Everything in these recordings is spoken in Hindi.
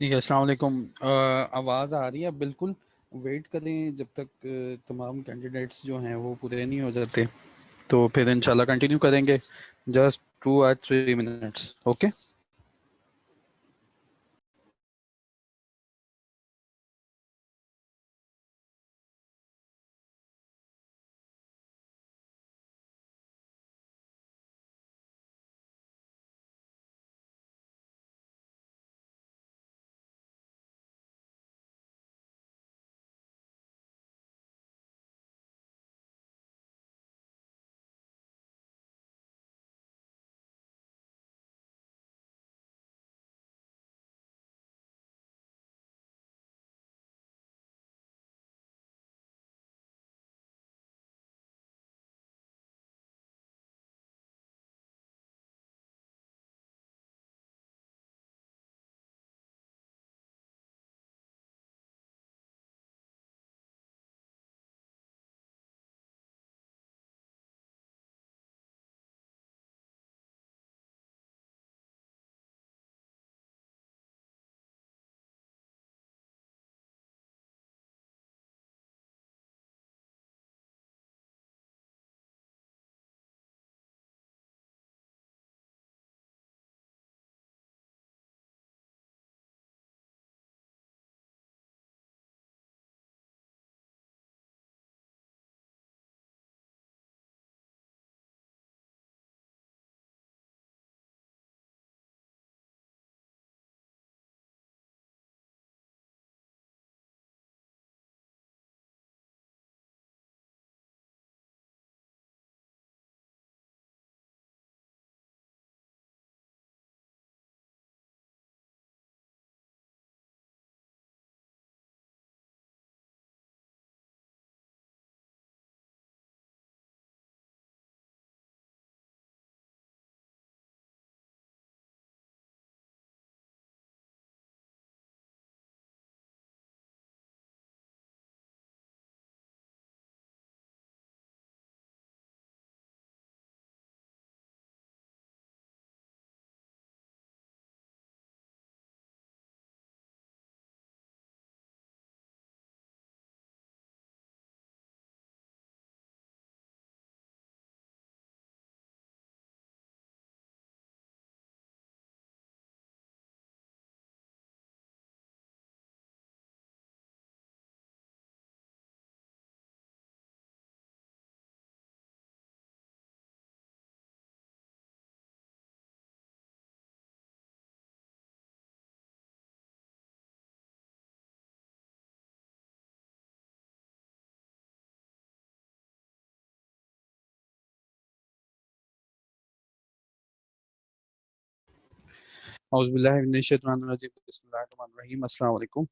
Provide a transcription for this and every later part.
ठीक है, अस्सलाम वालेकुम। आवाज़ आ रही है? बिल्कुल। वेट करें जब तक तमाम कैंडिडेट्स जो हैं वो पूरे नहीं हो जाते, तो फिर इंशाल्लाह कंटिन्यू करेंगे। Just 2 or 3 minutes, okay. औज़ुबिल्लाहि मिनश्शैतानिर्रजीम, बिस्मिल्लाहिर्रहमानिर्रहीम। अस्सलाम वालेकुम।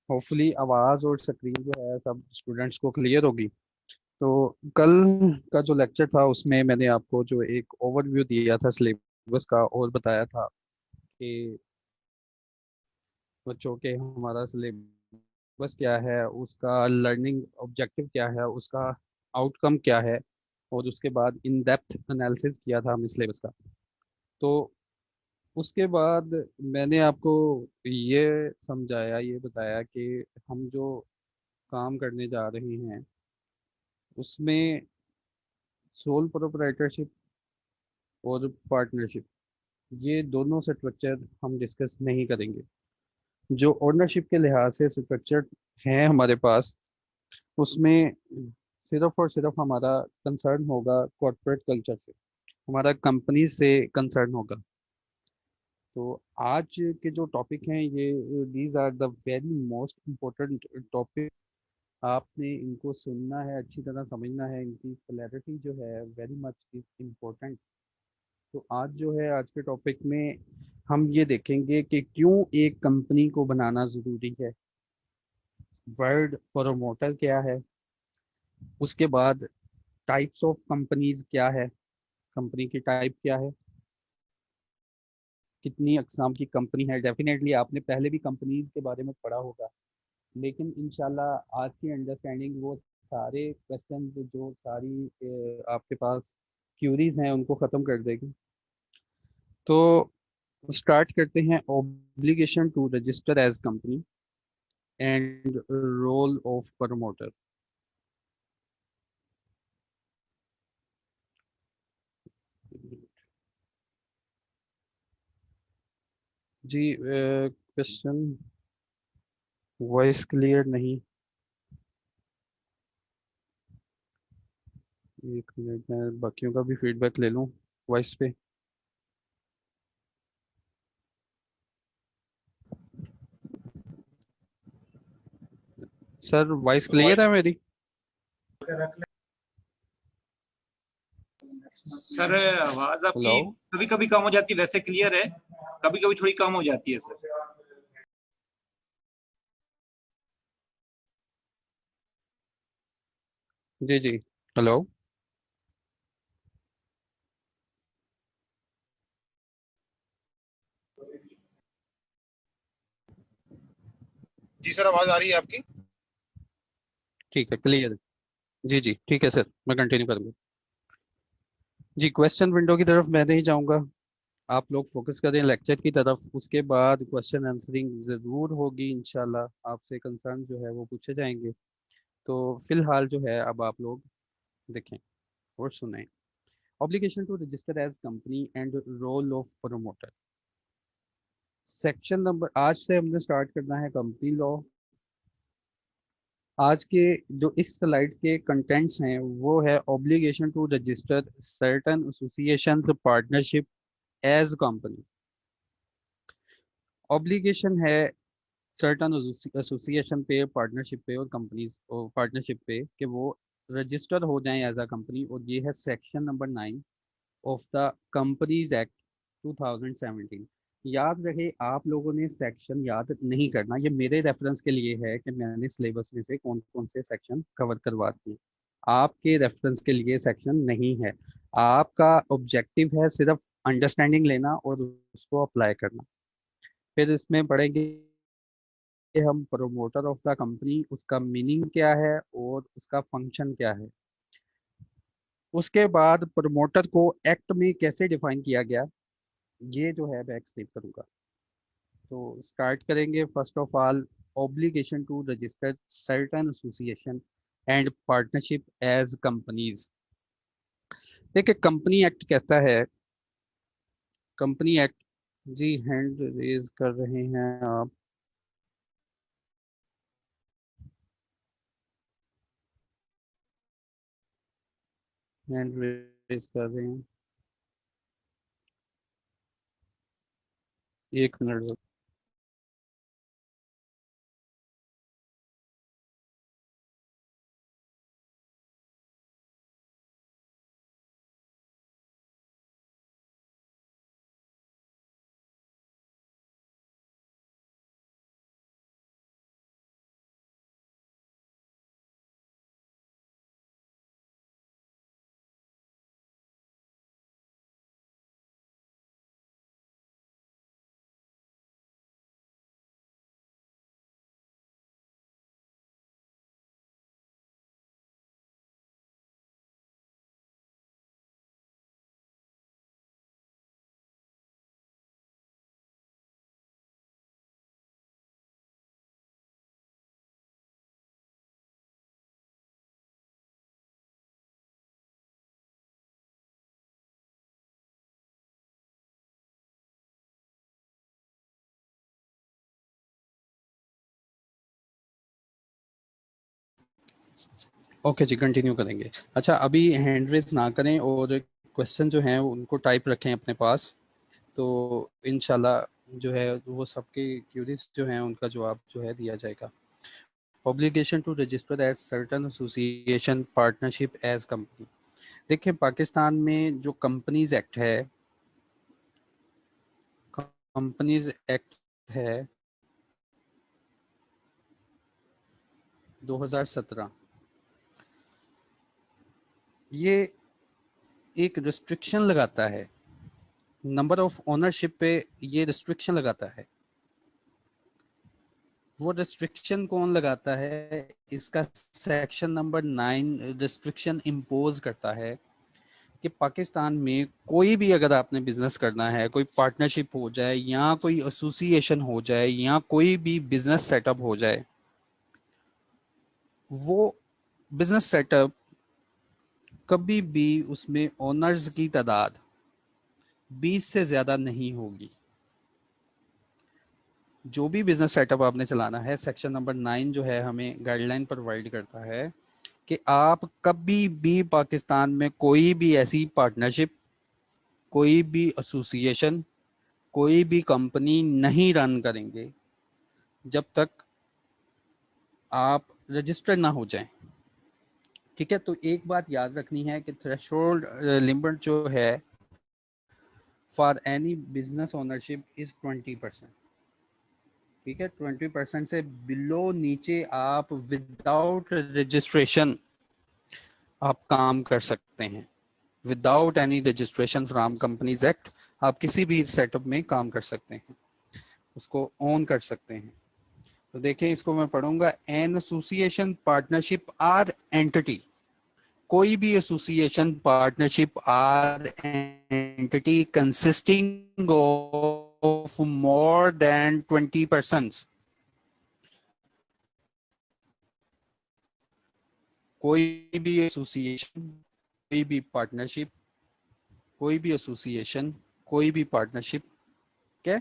होपफुली आवाज़ और स्क्रीन जो है सब स्टूडेंट्स को क्लियर होगी। तो कल का जो लेक्चर था उसमें मैंने आपको जो एक ओवरव्यू दिया था सिलेबस का, और बताया था कि बच्चों के हमारा सिलेबस क्या है, उसका लर्निंग ऑब्जेक्टिव क्या है, उसका आउटकम क्या है, और उसके बाद इन डेप्थ एनालिसिस किया था हमने सिलेबस का। तो उसके बाद मैंने आपको ये समझाया, ये बताया कि हम जो काम करने जा रहे हैं उसमें सोल प्रोप्राइटरशिप और पार्टनरशिप, ये दोनों स्ट्रक्चर हम डिस्कस नहीं करेंगे। जो ओनरशिप के लिहाज से स्ट्रक्चर हैं हमारे पास, उसमें सिर्फ और सिर्फ हमारा कंसर्न होगा कॉर्पोरेट कल्चर से, हमारा कंपनी से कंसर्न होगा। तो आज के जो टॉपिक हैं ये these are the very most important topic. आपने इनको सुनना है, अच्छी तरह समझना है, इनकी क्लैरिटी जो है वेरी मच इज इम्पोर्टेंट। तो आज जो है, आज के टॉपिक में हम ये देखेंगे कि क्यों एक कंपनी को बनाना ज़रूरी है, वर्ड प्रोमोटर क्या है, उसके बाद टाइप्स ऑफ कंपनीज क्या है, कंपनी की टाइप क्या है, कितनी अकसाम की कंपनी है। डेफिनेटली आपने पहले भी कंपनीज के बारे में पढ़ा होगा, लेकिन इंशाल्लाह आज की अंडरस्टैंडिंग वो सारे क्वेश्चन जो सारी आपके पास क्यूरीज हैं उनको ख़त्म कर देगी। तो स्टार्ट करते हैं। Obligation to register as company and role of promoter. जी क्वेश्चन वॉइस क्लियर नहीं। एक मिनट, मैं बाकियों का भी फीडबैक ले लूँ वॉइस पे। सर वॉइस क्लियर है वॉइस मेरी? सर आवाज हेलो। आपकी कभी कभी कम हो जाती है, वैसे क्लियर है, कभी कभी थोड़ी कम हो जाती है सर। जी जी। हेलो। जी सर, आवाज आ रही है आपकी? ठीक है, क्लियर। जी जी ठीक है सर, मैं कंटिन्यू करूँगा। जी, क्वेश्चन विंडो की तरफ मैं नहीं जाऊँगा, आप लोग फोकस करें लेक्चर की तरफ। उसके बाद क्वेश्चन आंसरिंग ज़रूर होगी इंशाल्लाह, आपसे कंसर्न जो है वो पूछे जाएंगे। तो फिलहाल जो है अब आप लोग देखें और सुनें। Obligation to register as company and role of promoter. Section number, आज से हमने स्टार्ट करना है कंपनी लॉ। आज के जो इस स्लाइड के कंटेंट्स हैं वो है obligation to register certain associations partnership as company. Obligation है सर्टन एसोसिएशन पे, पार्टनरशिप पे और कंपनीज और पार्टनरशिप पे कि वो रजिस्टर हो जाएं एज अ कंपनी। और ये है section number 9 of the companies act 2017। याद रहे, आप लोगों ने सेक्शन याद नहीं करना, ये मेरे रेफरेंस के लिए है कि मैंने सिलेबस में से कौन कौन से सेक्शन कवर करवा दिए। आपके रेफरेंस के लिए सेक्शन नहीं है। आपका ऑब्जेक्टिव है सिर्फ अंडरस्टैंडिंग लेना और उसको अप्लाई करना। फिर इसमें पढ़ेंगे कि हम प्रोमोटर ऑफ द कंपनी, उसका मीनिंग क्या है और उसका फंक्शन क्या है। उसके बाद प्रोमोटर को एक्ट में कैसे डिफाइन किया गया, ये जो है मैं एक्सप्लेन करूंगा। तो स्टार्ट करेंगे first of all. Obligation to register certain association and partnership as companies. देखिए, कंपनी एक्ट कहता है, कंपनी एक्ट। जी, हैंड रेज कर रहे हैं आप? हैंड रेज कर रहे हैं, एक मिनट। ओके जी, कंटिन्यू करेंगे। अच्छा, अभी हैंड रेज ना करें और क्वेश्चन जो हैं उनको टाइप रखें अपने पास। तो इंशाल्लाह जो है वो सबके क्यूरीज जो हैं उनका जवाब जो है दिया जाएगा। Obligation to register as certain association partnership as company. देखिए, पाकिस्तान में जो कंपनीज एक्ट है, कंपनीज एक्ट है 2017, ये एक रिस्ट्रिक्शन लगाता है नंबर ऑफ ओनरशिप पे, ये रिस्ट्रिक्शन लगाता है। वो रिस्ट्रिक्शन कौन लगाता है? इसका सेक्शन नंबर 9 रिस्ट्रिक्शन इम्पोज करता है कि पाकिस्तान में कोई भी अगर आपने बिजनेस करना है, कोई पार्टनरशिप हो जाए या कोई एसोसिएशन हो जाए या कोई भी बिजनेस सेटअप हो जाए, वो बिजनेस सेटअप कभी भी उसमें ओनर्स की तादाद 20 से ज्यादा नहीं होगी। जो भी बिजनेस सेटअप आपने चलाना है, सेक्शन नंबर 9 जो है हमें गाइडलाइन प्रोवाइड करता है कि आप कभी भी पाकिस्तान में कोई भी ऐसी पार्टनरशिप, कोई भी एसोसिएशन, कोई भी कंपनी नहीं रन करेंगे जब तक आप रजिस्टर्ड ना हो जाएं। ठीक है, तो एक बात याद रखनी है कि थ्रेशोल्ड लिमिट जो है for any business ownership is 20%। ठीक है, 20% से बिलो नीचे आप विदाउट रजिस्ट्रेशन आप काम कर सकते हैं। Without any registration from companies act आप किसी भी सेटअप में काम कर सकते हैं, उसको ओन कर सकते हैं। तो देखें, इसको मैं पढ़ूंगा। An association, partnership or entity, कोई भी association, partnership or entity consisting of more than 20%, कोई भी एसोसिएशन, कोई भी पार्टनरशिप, कोई भी एसोसिएशन, कोई भी पार्टनरशिप, क्या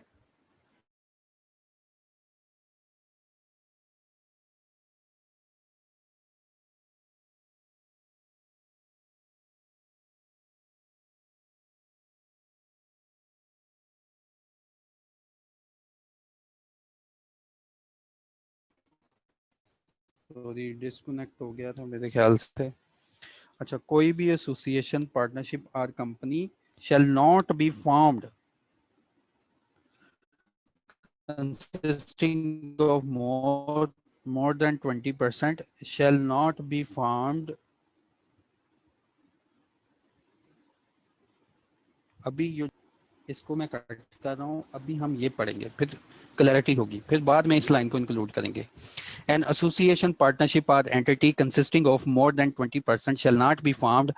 सॉरी डिस्कनेक्ट हो गया था मेरे ख्याल से। अच्छा, कोई भी association, partnership or company shall not be formed consisting of more than 20% shall not be formed। अभी ये इसको मैं कट कर रहा हूँ, अभी हम ये पढ़ेंगे, फिर क्लैरिटी होगी, फिर बाद में इस लाइन को इंक्लूड करेंगे। An association, partnership or entity consisting of more than 20% shall not be formed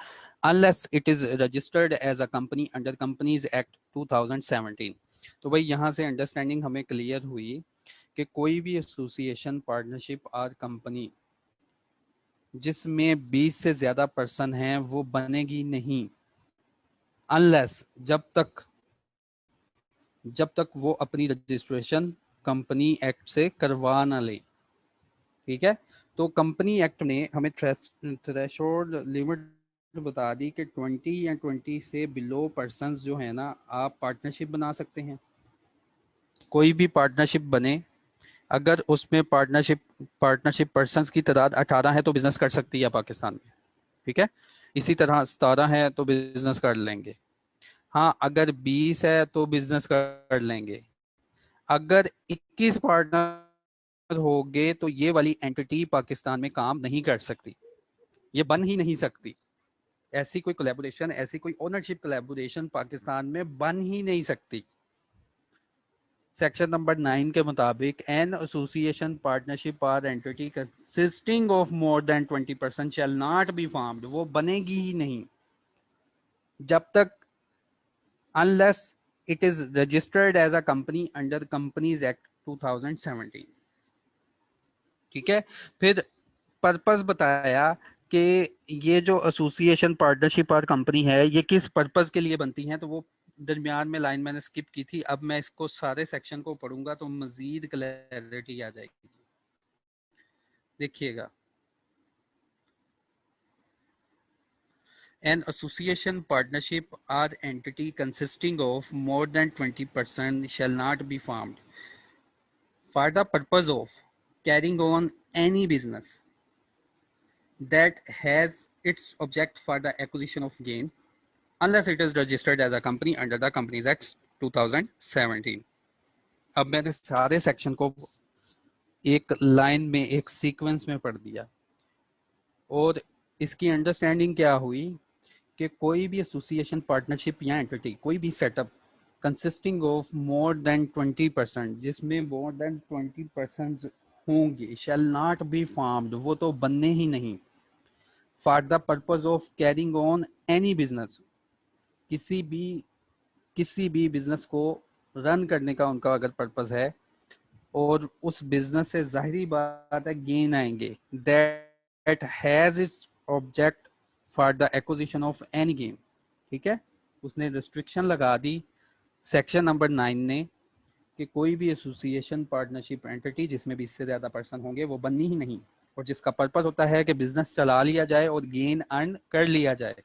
unless it is registered as a company under Companies Act 2017। तो भाई यहाँ से अंडरस्टैंडिंग हमें क्लियर हुई कि कोई भी एसोसिएशन, पार्टनरशिप और कंपनी जिसमें 20 से ज्यादा पर्सन हैं वो बनेगी नहीं, अनलेस जब तक वो अपनी रजिस्ट्रेशन कंपनी एक्ट से करवा ना ले। ठीक है, तो कंपनी एक्ट ने हमें थ्रेशोल्ड लिमिट बता दी कि 20 या 20 से बिलो पर्सन्स जो है ना, आप पार्टनरशिप बना सकते हैं। कोई भी पार्टनरशिप बने, अगर उसमें पार्टनरशिप पर्सन्स की तादाद 18 है तो बिजनेस कर सकती है पाकिस्तान में। ठीक है, इसी तरह 17 है तो बिजनेस कर लेंगे। हाँ, अगर 20 है तो बिजनेस कर लेंगे। अगर 21 पार्टनर हो गए तो ये वाली एंटिटी पाकिस्तान में काम नहीं कर सकती, ये बन ही नहीं सकती। ऐसी कोई कोलैबोरेशन, ऐसी कोई ओनरशिप कोलैबोरेशन पाकिस्तान में बन ही नहीं सकती। सेक्शन नंबर 9 के मुताबिक एन एसोसिएशन, पार्टनरशिप और entity consisting of more than 20% shall not be formed, वो बनेगी ही नहीं जब तक unless it is registered as a company under companies act 2017। ठीक है, फिर पर्पस बताया कि ये जो एसोसिएशन, पार्टनरशिप और कंपनी है ये किस पर्पस के लिए बनती हैं, तो वो दरमियान में लाइन मैंने स्किप की थी। अब मैं इसको सारे सेक्शन को पढ़ूंगा तो मजीद क्लैरिटी आ जाएगी। देखिएगा, An association, partnership or entity consisting of more than 20% shall not be formed for the purpose of carrying on any business that has its object for the acquisition of gain unless it is registered as a company under the Companies Act 2017। अब मैंने सारे सेक्शन को एक लाइन में, एक सीक्वेंस में पढ़ दिया और इसकी अंडरस्टैंडिंग क्या हुई कि कोई भी एसोसिएशन, पार्टनरशिप या एंटिटी, कोई भी setup consisting of more than 20%, जिसमें मोर देन 20% होंगे, शैल नॉट बी फॉर्म्ड, वो तो बनने ही नहीं, for the purpose of carrying on any business, किसी भी बिजनेस को रन करने का उनका अगर पर्पस है और उस बिजनेस से जाहिरी बात है गेन आएंगे, that has its object for the acquisition of any game. ठीक है, उसने रिस्ट्रिक्शन लगा दी सेक्शन नंबर 9 ने कि कोई भी एसोसिएशन, पार्टनरशिप, एंटिटी जिसमें भी इससे ज़्यादा पर्सन होंगे वो बननी ही नहीं, और जिसका पर्पस होता है कि बिजनेस चला लिया जाए और गेन अर्न कर लिया जाए,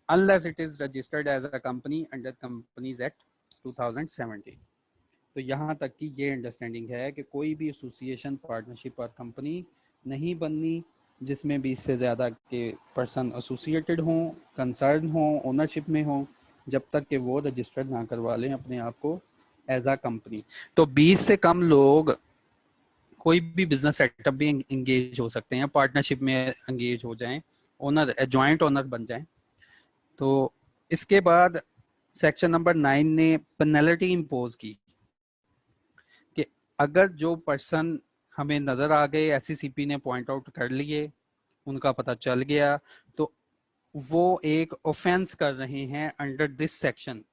unless it is registered as a company under Companies Act 2017। तो यहाँ तक की ये अंडरस्टैंडिंग है कि कोई भी एसोसिएशन, पार्टनरशिप और कंपनी नहीं बननी जिसमें भी इससे ज़्यादा के पर्सन एसोसिएटेड हों, कंसर्न हों, ओनरशिप में हों, जब तक कि वो रजिस्टर्ड ना करवा लें अपने आप को एज आ कंपनी। तो 20 से कम लोग कोई भी बिजनेस सेटअप भी इंगेज हो सकते हैं, पार्टनरशिप में इंगेज हो जाएं, ओनर जॉइंट ओनर बन जाएं। तो इसके बाद सेक्शन नंबर 9 ने पेनल्टी इम्पोज की कि अगर जो पर्सन हमें नजर आ गए, एससीसीपी ने पॉइंट आउट कर लिए, उनका पता चल गया, तो वो एक ऑफेंस कर रहे हैं under this section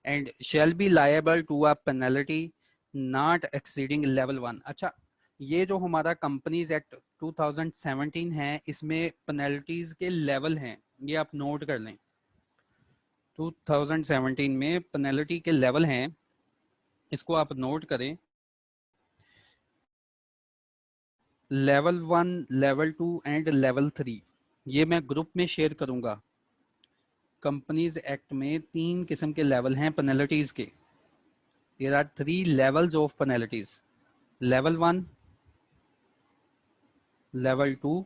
and shall be liable to a penalty not exceeding level 1। अच्छा, ये जो हमारा कंपनीज एक्ट 2017 है, इसमें पेनल्टीज के लेवल हैं, ये आप नोट कर लें। 2017 में पेनल्टी के लेवल हैं, इसको आप नोट करें। लेवल 1, लेवल 2 एंड लेवल 3, ये मैं ग्रुप में शेयर करूंगा। कंपनीज एक्ट में 3 किस्म के लेवल हैं पेनल्टीज के। There are 3 levels of penalties, level 1, level 2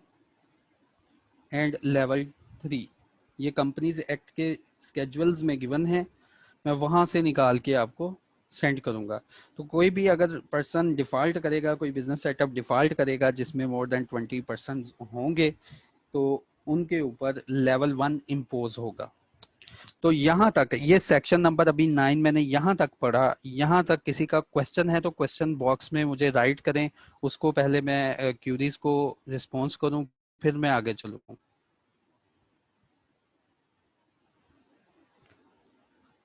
and level 3। ये कंपनीज एक्ट के स्केड्यूल्स में गिवन है, मैं वहाँ से निकाल के आपको सेंड करूँगा। तो कोई भी अगर पर्सन डिफ़ॉल्ट करेगा, कोई बिजनेस सेटअप डिफ़ॉल्ट करेगा जिसमें मोर देन 20% होंगे, तो उनके ऊपर लेवल 1 इम्पोज होगा। तो यहाँ तक ये सेक्शन नंबर अभी 9 मैंने यहाँ तक पढ़ा। यहाँ तक किसी का क्वेश्चन है तो क्वेश्चन बॉक्स में मुझे राइट करें, उसको पहले मैं क्यूरीज को रिस्पॉन्स करूँ, फिर मैं आगे चलूँ।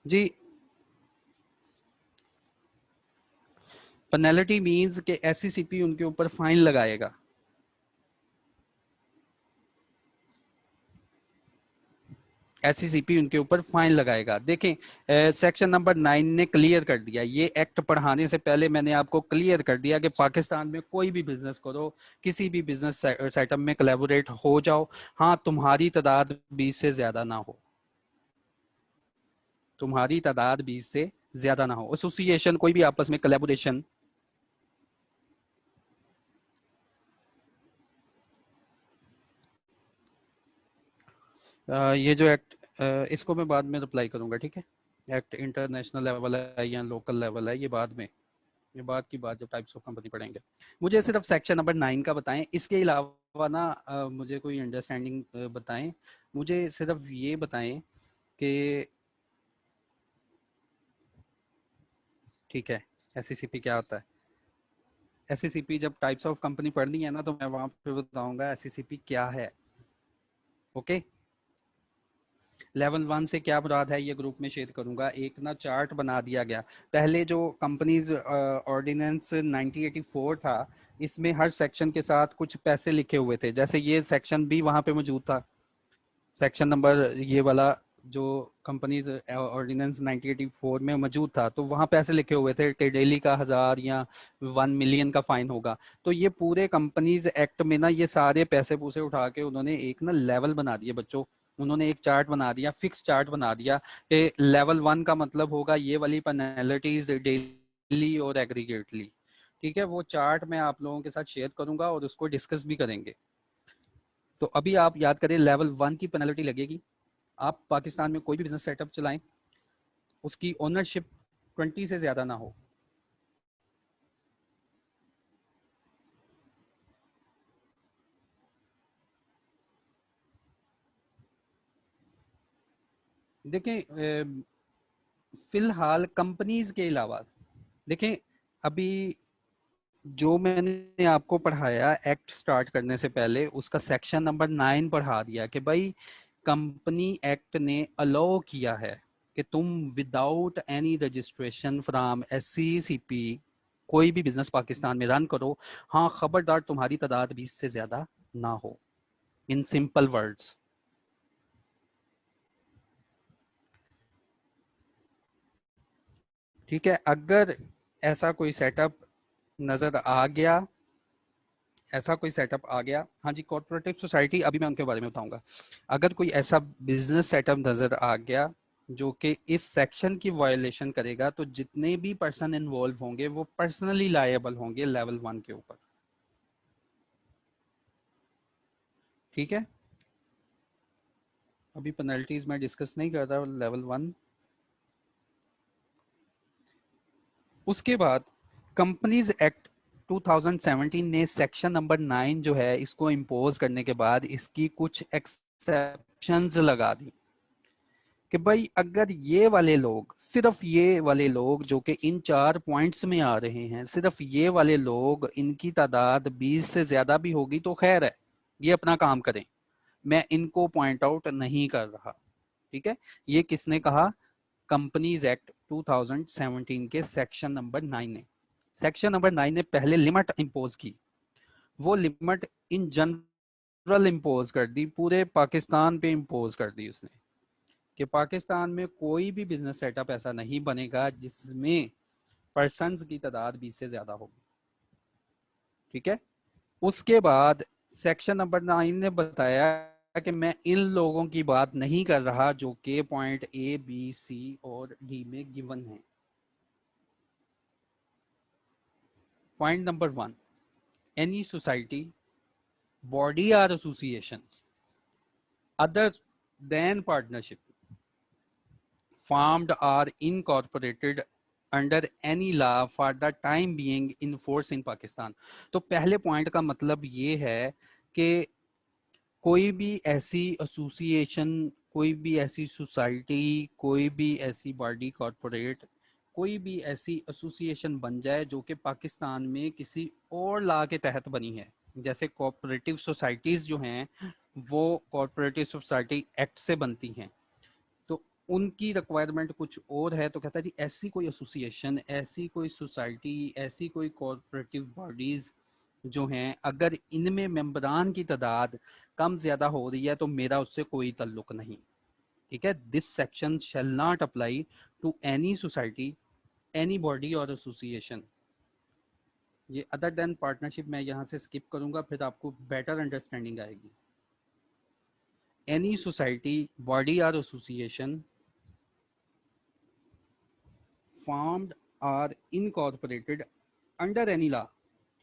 जी, पेनल्टी मींस कि एससीसीपी उनके ऊपर फाइन लगाएगा। एससीसीपी उनके ऊपर फाइन लगाएगा। देखें, सेक्शन नंबर 9 ने क्लियर कर दिया, ये एक्ट पढ़ाने से पहले मैंने आपको क्लियर कर दिया कि पाकिस्तान में कोई भी बिजनेस करो, किसी भी बिजनेस सेटअप में कोलैबोरेट हो जाओ, हाँ तुम्हारी तादाद 20 से ज्यादा ना हो, तुम्हारी तादाद 20 से ज्यादा ना हो। एसोसिएशन, कोई भी आपस में कोलैबोरेशन, ये जो एक्ट, इसको मैं बाद में रिप्लाई करूंगा, ठीक है। एक्ट इंटरनेशनल लेवल है या लोकल लेवल है, ये बाद में, ये बात की बात जब टाइप्स ऑफ कंपनी पढ़ेंगे। मुझे सिर्फ सेक्शन नंबर 9 का बताएं, इसके अलावा ना मुझे कोई अंडरस्टैंडिंग बताएं। मुझे सिर्फ ये बताएं कि ठीक है, एससीसीपी क्या होता है। एससीसीपी जब टाइप्स ऑफ कंपनी पढ़नी है ना, तो मैं वहां पे बताऊंगा एससीसीपी क्या है। ओके, लेवल 1 से क्या मुराद है ये ग्रुप में शेयर करूंगा। एक ना चार्ट बना दिया गया, पहले जो कंपनीज ऑर्डिनेंस 1984 था, इसमें हर सेक्शन के साथ कुछ पैसे लिखे हुए थे, जैसे ये सेक्शन भी वहां पे मौजूद था। सेक्शन नंबर ये वाला जो कंपनीज ऑर्डिनेंस 1984 में मौजूद था, तो वहाँ पैसे लिखे हुए थे कि डेली का 1000 या 1 मिलियन का फाइन होगा। तो ये पूरे कंपनीज एक्ट में ना ये सारे पैसे पूसे उठा के उन्होंने एक ना लेवल बना दिए बच्चों, उन्होंने एक चार्ट बना दिया, फिक्स चार्ट बना दिया कि लेवल 1 का मतलब होगा ये वाली पेनल्टीज डेली और एग्रीगेटली। ठीक है, वो चार्ट मैं आप लोगों के साथ शेयर करूंगा और उसको डिस्कस भी करेंगे। तो अभी आप याद करें, लेवल 1 की पेनल्टी लगेगी, आप पाकिस्तान में कोई भी बिजनेस सेटअप चलाएं, उसकी ओनरशिप 20 से ज्यादा ना हो। देखें, फिलहाल कंपनीज के अलावा देखें, अभी जो मैंने आपको पढ़ाया एक्ट स्टार्ट करने से पहले, उसका सेक्शन नंबर 9 पढ़ा दिया कि भाई कंपनी एक्ट ने अलाउ किया है कि तुम without any registration from SCCP कोई भी बिजनेस पाकिस्तान में रन करो। हाँ, खबरदार तुम्हारी तादाद 20 से ज्यादा ना हो, इन सिंपल वर्ड्स। ठीक है, अगर ऐसा कोई सेटअप नजर आ गया, ऐसा कोई सेटअप आ गया, हाँ जी, कॉर्पोरेटिव सोसाइटी अभी मैं उनके बारे में बताऊंगा। अगर कोई ऐसा बिजनेस सेटअप नजर आ गया जो कि इस सेक्शन की वायलेशन करेगा, तो जितने भी पर्सन इन्वॉल्व होंगे वो पर्सनली लायबल होंगे लेवल 1 के ऊपर। ठीक है, अभी पेनल्टीज मैं डिस्कस नहीं कर रहा, लेवल 1। उसके बाद कंपनीज एक्ट 2017 ने सेक्शन नंबर 9 जो है इसको इम्पोज करने के बाद इसकी कुछ एक्सेप्शंस लगा दी कि भाई अगर ये वाले लोग, सिर्फ ये वाले लोग जो कि इन 4 पॉइंट्स में आ रहे हैं, सिर्फ ये वाले लोग, इनकी तादाद 20 से ज्यादा भी होगी तो खैर है, ये अपना काम करें, मैं इनको पॉइंट आउट नहीं कर रहा। ठीक है, ये किसने कहा? कंपनीज एक्ट 2017 के सेक्शन नंबर 9 ने। सेक्शन नंबर 9 ने पहले लिमिट इंपोज की, वो लिमिट इन जनरल इंपोज कर दी, पूरे पाकिस्तान पे इंपोज कर दी उसने कि पाकिस्तान में कोई भी बिजनेस सेटअप ऐसा नहीं बनेगा जिसमें पर्सन्स की तादाद 20 से ज्यादा होगी। ठीक है, उसके बाद सेक्शन नंबर 9 ने बताया कि मैं इन लोगों की बात नहीं कर रहा जो कि पॉइंट A, B, C और D में गिवन है। Point number 1, any society, body और association other than partnership formed or incorporated under any law for the time being in force in Pakistan। तो पहले पॉइंट का मतलब ये है कि कोई भी ऐसी एसोसिएशन, कोई भी ऐसी सोसाइटी, कोई भी ऐसी बॉडी कॉरपोरेट, कोई भी ऐसी एसोसिएशन बन जाए जो कि पाकिस्तान में किसी और लॉ के तहत बनी है, जैसे कोऑपरेटिव सोसाइटीज जो हैं वो कोऑपरेटिव सोसाइटी एक्ट से बनती हैं, तो उनकी रिक्वायरमेंट कुछ और है। तो कहता है जी ऐसी कोई एसोसिएशन, ऐसी कोई सोसाइटी, ऐसी कोई कोऑपरेटिव बॉडीज जो हैं, अगर इनमें मेंबरान की तादाद कम ज्यादा हो रही है तो मेरा उससे कोई ताल्लुक नहीं। ठीक है, this section shall not apply to any society, any body और एसोसिएशन। ये अदर देन पार्टनरशिप मैं यहाँ से स्किप करूंगा, फिर आपको बेटर अंडरस्टैंडिंग आएगी। एनी सोसाइटी, बॉडी और association formed or incorporated under any law।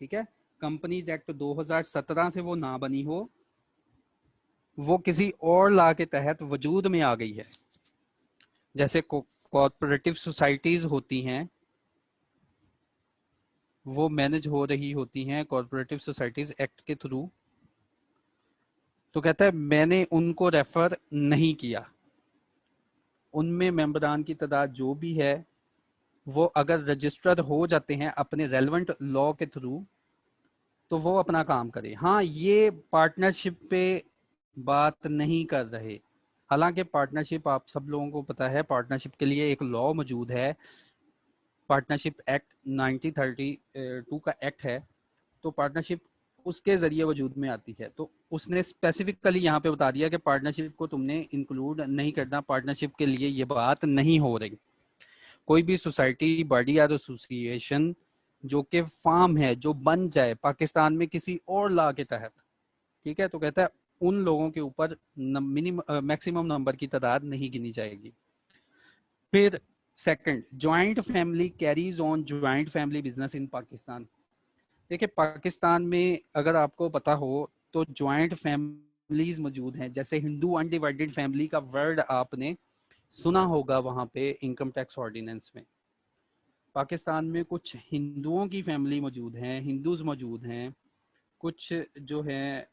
ठीक है, कंपनीज एक्ट 2017 से वो ना बनी हो, वो किसी और लॉ के तहत वजूद में आ गई है, जैसे कॉर्पोरेटिव सोसाइटीज होती हैं, वो मैनेज हो रही होती हैं कॉर्पोरेटिव सोसाइटीज एक्ट के थ्रू। तो कहता है मैंने उनको रेफर नहीं किया, उनमें मेंबरान की तादाद जो भी है वो अगर रजिस्टर्ड हो जाते हैं अपने रेलेवेंट लॉ के थ्रू तो वो अपना काम करे। हाँ, ये पार्टनरशिप पे बात नहीं कर रहे, हालांकि पार्टनरशिप आप सब लोगों को पता है, पार्टनरशिप के लिए एक लॉ मौजूद है, पार्टनरशिप एक्ट 1932 का एक्ट है, तो पार्टनरशिप उसके जरिए वजूद में आती है। तो उसने स्पेसिफिकली यहाँ पे बता दिया कि पार्टनरशिप को तुमने इंक्लूड नहीं करना, पार्टनरशिप के लिए ये बात नहीं हो रही। कोई भी सोसाइटी, बॉडी या एसोसिएशन जो कि फार्म है, जो बन जाए पाकिस्तान में किसी और लॉ के तहत, ठीक है, तो कहता है उन लोगों के ऊपर मिनिमम मैक्सिमम नंबर की तादाद नहीं गिनी जाएगी। फिर second, joint family carries on joint family business in Pakistan. देखिए पाकिस्तान में अगर आपको पता हो तो ज्वाइंट फैमिलीज मौजूद हैं, जैसे हिंदू अनडिवाइडेड फैमिली का वर्ड आपने सुना होगा वहां पे इनकम टैक्स ऑर्डिनेंस में। पाकिस्तान में कुछ हिंदुओं की फैमिली मौजूद हैं, हिंदूज मौजूद हैं, कुछ जो है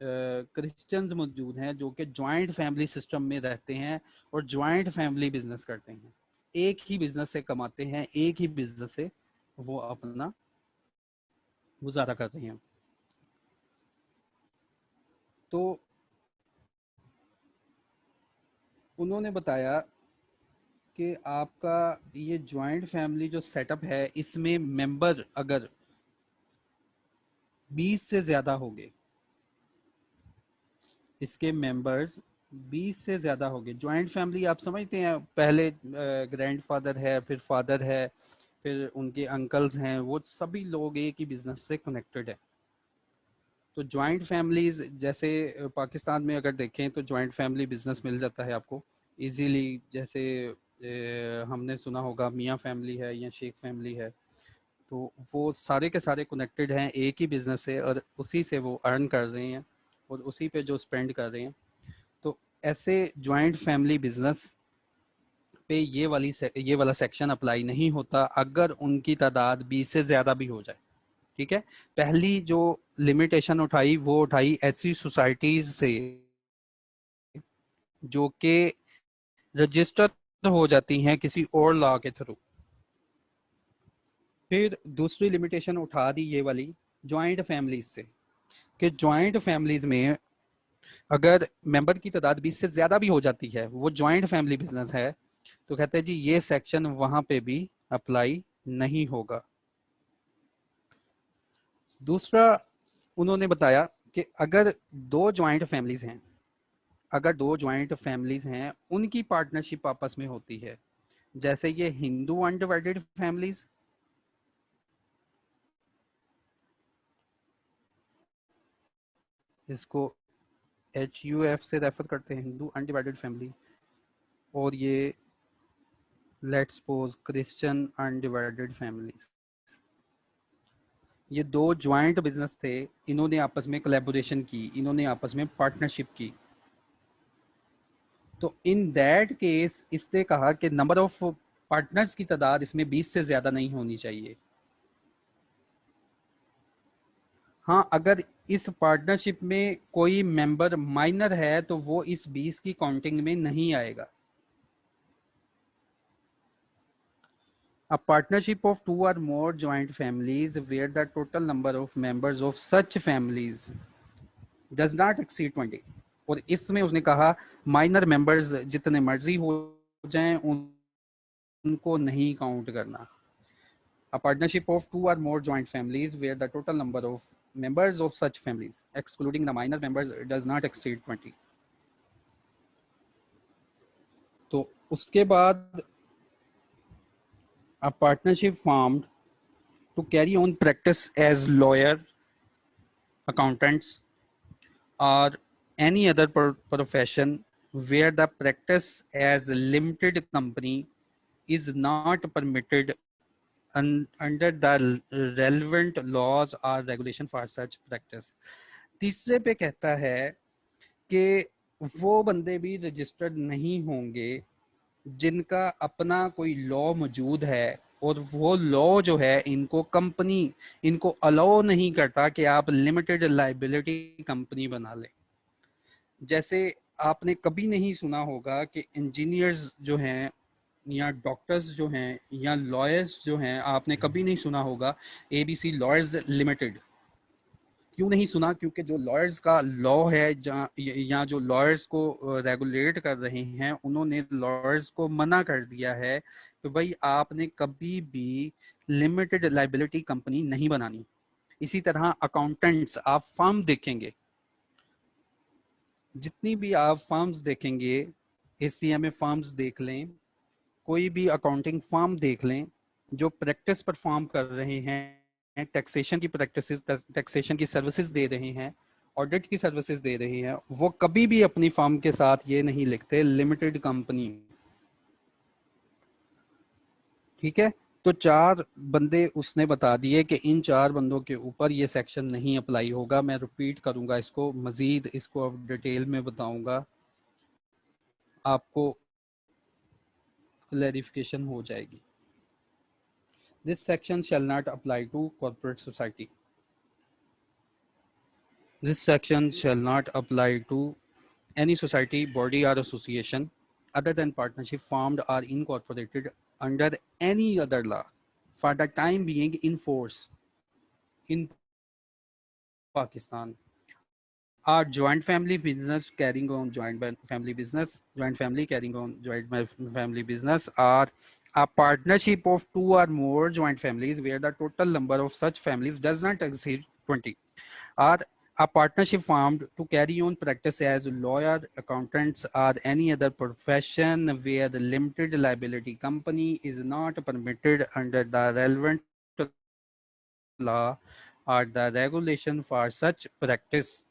क्रिश्चियंस मौजूद हैं जो कि ज्वाइंट फैमिली सिस्टम में रहते हैं और ज्वाइंट फैमिली बिजनेस करते हैं, एक ही बिजनेस से कमाते हैं, एक ही बिजनेस से वो अपना गुजारा करते हैं। तो उन्होंने बताया कि आपका ये जॉइंट फैमिली जो सेटअप है इसमें मेंबर अगर 20 से ज़्यादा होंगे, इसके मेंबर्स 20 से ज़्यादा होंगे। जॉइंट फैमिली आप समझते हैं, पहले ग्रैंडफादर है, फिर फादर है, फिर उनके अंकल्स हैं, वो सभी लोग एक ही बिजनेस से कनेक्टेड है। तो जॉइंट फैमिलीज जैसे पाकिस्तान में अगर देखें तो जॉइंट फैमिली बिजनेस मिल जाता है आपको इजीली। जैसे हमने सुना होगा मियाँ फैमिली है या शेख फैमिली है, तो वो सारे के सारे कनेक्टेड हैं एक ही बिजनेस से और उसी से वो अर्न कर रहे हैं और उसी पे जो स्पेंड कर रहे हैं। तो ऐसे जॉइंट फैमिली बिजनेस पे ये वाला सेक्शन अप्लाई नहीं होता अगर उनकी तादाद 20 से ज़्यादा भी हो जाए। ठीक है, पहली जो लिमिटेशन उठाई वो उठाई ऐसी सोसाइटीज से जो कि रजिस्टर हो जाती हैं किसी और लॉ के थ्रू। फिर दूसरी लिमिटेशन उठा दी ये वाली जॉइंट फैमिलीज से कि जॉइंट फैमिलीज में अगर मेंबर की तादाद 20 से ज़्यादा भी हो जाती है, वो जॉइंट फैमिली बिजनेस है, तो कहते हैं जी ये सेक्शन वहां पे भी अप्लाई नहीं होगा। दूसरा उन्होंने बताया कि अगर दो जॉइंट फैमिलीज हैं, अगर दो जॉइंट फैमिलीज हैं उनकी पार्टनरशिप आपस में होती है, जैसे ये हिंदू अनडिवाइडेड फैमिलीज, इसको HUF से रेफर करते हैं, हिंदू अनडिवाइडेड फैमिली, और ये let's suppose Christian undivided families. ये दो ज्वाइंट बिजनेस थे, इन्होंने आपस में कोलैबोरेशन की, इन्होंने आपस में पार्टनरशिप की। तो इन दैट केस इसने कहा कि नंबर ऑफ पार्टनर्स की तादाद इसमें 20 से ज़्यादा नहीं होनी चाहिए। हाँ, अगर इस पार्टनरशिप में कोई मेंबर माइनर है तो वो इस 20 की काउंटिंग में नहीं आएगा। A partnership of two or more joint families where the total number of members of such families does not exceed 20। और इसमें उसने कहा माइनर मेंबर्स जितने मर्जी हो जाएं उनको नहीं काउंट करना। A partnership of two or more joint families where the total number of members of such families excluding the minor members does not exceed 20। तो उसके बाद a partnership formed to carry on practice as lawyer, accountants, or any other profession where the practice as limited company is not permitted under the relevant laws or regulation for such practice। तीसरे पे कहता है कि वो बंदे भी रजिस्टर्ड नहीं होंगे जिनका अपना कोई लॉ मौजूद है और वो लॉ जो है इनको अलाउ नहीं करता कि आप लिमिटेड लाइबिलिटी कंपनी बना लें। जैसे आपने कभी नहीं सुना होगा कि इंजीनियर्स जो हैं या डॉक्टर्स जो हैं या लॉयर्स जो हैं, आपने कभी नहीं सुना होगा ABC लॉयर्स लिमिटेड। क्यों नहीं सुना? क्योंकि जो लॉयर्स का लॉ है या जो लॉयर्स को रेगुलेट कर रहे हैं उन्होंने लॉयर्स को मना कर दिया है कि भाई आपने कभी भी लिमिटेड लाइबिलिटी कंपनी नहीं बनानी। इसी तरह अकाउंटेंट्स, आप फर्म देखेंगे, जितनी भी आप फर्म्स देखेंगे, ACMA फर्म्स देख लें, कोई भी अकाउंटिंग फर्म देख लें, जो प्रैक्टिस परफॉर्म कर रहे हैं, टैक्सेशन की प्रैक्टिस, टैक्सेशन की सर्विसेज दे रहे हैं, ऑडिट की सर्विसेज दे रहे हैं, वो कभी भी अपनी फर्म के साथ ये नहीं लिखते लिमिटेड कंपनी। ठीक है, तो 4 बंदे उसने बता दिए कि इन 4 बंदों के ऊपर ये सेक्शन नहीं अप्लाई होगा। मैं रिपीट करूंगा इसको, मजीद इसको अब डिटेल में बताऊंगा, आपको क्लैरिफिकेशन हो जाएगी। This section shall not apply to corporate society. This section shall not apply to any society, body or association other than partnership formed or incorporated under any other law for the time being in force in Pakistan Our joint family business carrying on joint family business, joint family carrying on joint family business, are a partnership of two or more joint families where the total number of such families does not exceed 20, or a partnership formed to carry on practice as lawyer, accountants, or any other profession where the limited liability company is not permitted under the relevant law or the regulation for such practice.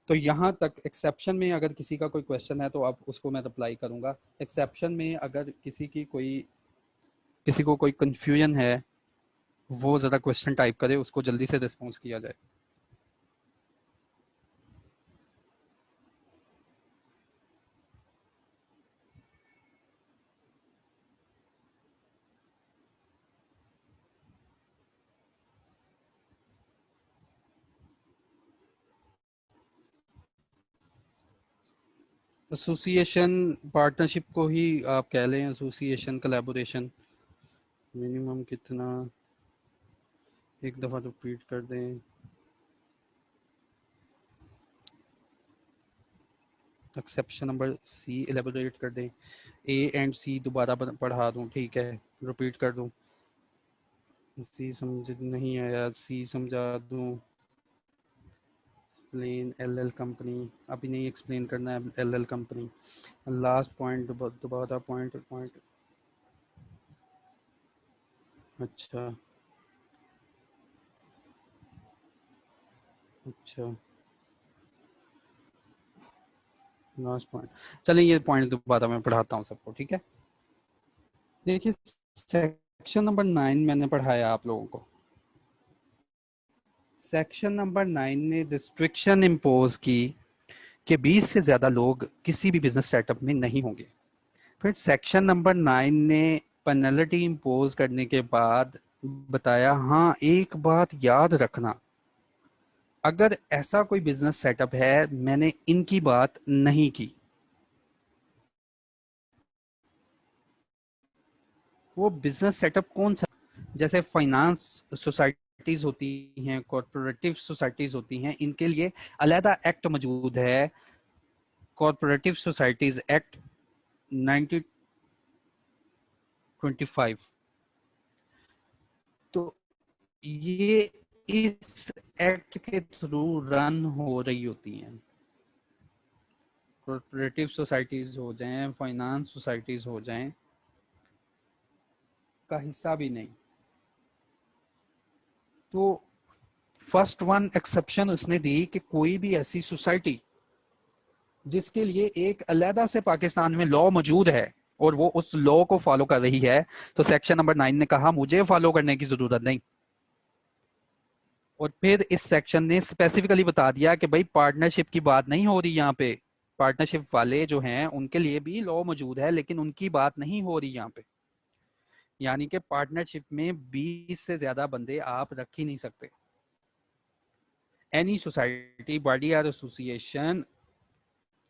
तो यहाँ तक एक्सेप्शन में अगर किसी का कोई क्वेश्चन है तो आप उसको मैं रिप्लाई करूंगा। एक्सेप्शन में अगर किसी को कोई कंफ्यूजन है वो ज़रा क्वेश्चन टाइप करे, उसको जल्दी से रिस्पॉन्स किया जाए। एसोसिएशन पार्टनरशिप को ही आप कह लें, एसोसिएशन कोलैबोरेशन। मिनिमम कितना, एक दफ़ा रिपीट कर दें। एक्सेप्शन नंबर सी एलेबोरेट कर दें। ए एंड सी दोबारा पढ़ा दूं, ठीक है, रिपीट कर दूं। सी समझ नहीं आया, सी समझा दूं। एक्सप्लेन एलएल कंपनी, अभी नहीं एक्सप्लेन करना है एलएल कंपनी। लास्ट पॉइंट दोबारा पॉइंट। अच्छा लास्ट पॉइंट, चलिए ये पॉइंट दोबारा मैं पढ़ाता हूँ सबको, ठीक है। देखिए सेक्शन नंबर 9 मैंने पढ़ाया आप लोगों को। सेक्शन नंबर 9 ने रिस्ट्रिक्शन इम्पोज की कि 20 से ज़्यादा लोग किसी भी बिजनेस स्टार्टअप में नहीं होंगे। फिर सेक्शन नंबर 9 ने पेनल्टी इम्पोज करने के बाद बताया, हाँ एक बात याद रखना, अगर ऐसा कोई बिजनेस सेटअप है मैंने इनकी बात नहीं की, वो बिजनेस सेटअप कौन सा, जैसे फाइनेंस सोसाइटीज होती हैं, कॉर्पोरेटिव सोसाइटीज होती हैं, इनके लिए अलहदा एक्ट मौजूद है, कॉर्पोरेटिव सोसाइटीज एक्ट 1925। तो ये इस एक्ट के थ्रू रन हो रही होती हैं। कॉर्पोरेटिव सोसाइटीज हो जाएं, फाइनेंस सोसाइटीज हो जाएं, का हिस्सा भी नहीं। तो फर्स्ट वन एक्सेप्शन उसने दी कि कोई भी ऐसी सोसाइटी जिसके लिए एक अलहदा से पाकिस्तान में लॉ मौजूद है और वो उस लॉ को फॉलो कर रही है, तो सेक्शन नंबर 9 ने कहा मुझे फॉलो करने की जरूरत नहीं। और फिर इस सेक्शन ने स्पेसिफिकली बता दिया कि भाई पार्टनरशिप की बात नहीं हो रही यहाँ पे, पार्टनरशिप वाले जो हैं उनके लिए भी लॉ मौजूद है लेकिन उनकी बात नहीं हो रही यहाँ पे। यानी कि पार्टनरशिप में 20 से ज्यादा बंदे आप रख ही नहीं सकते। एनी सोसाइटी, बॉडी और एसोसिएशन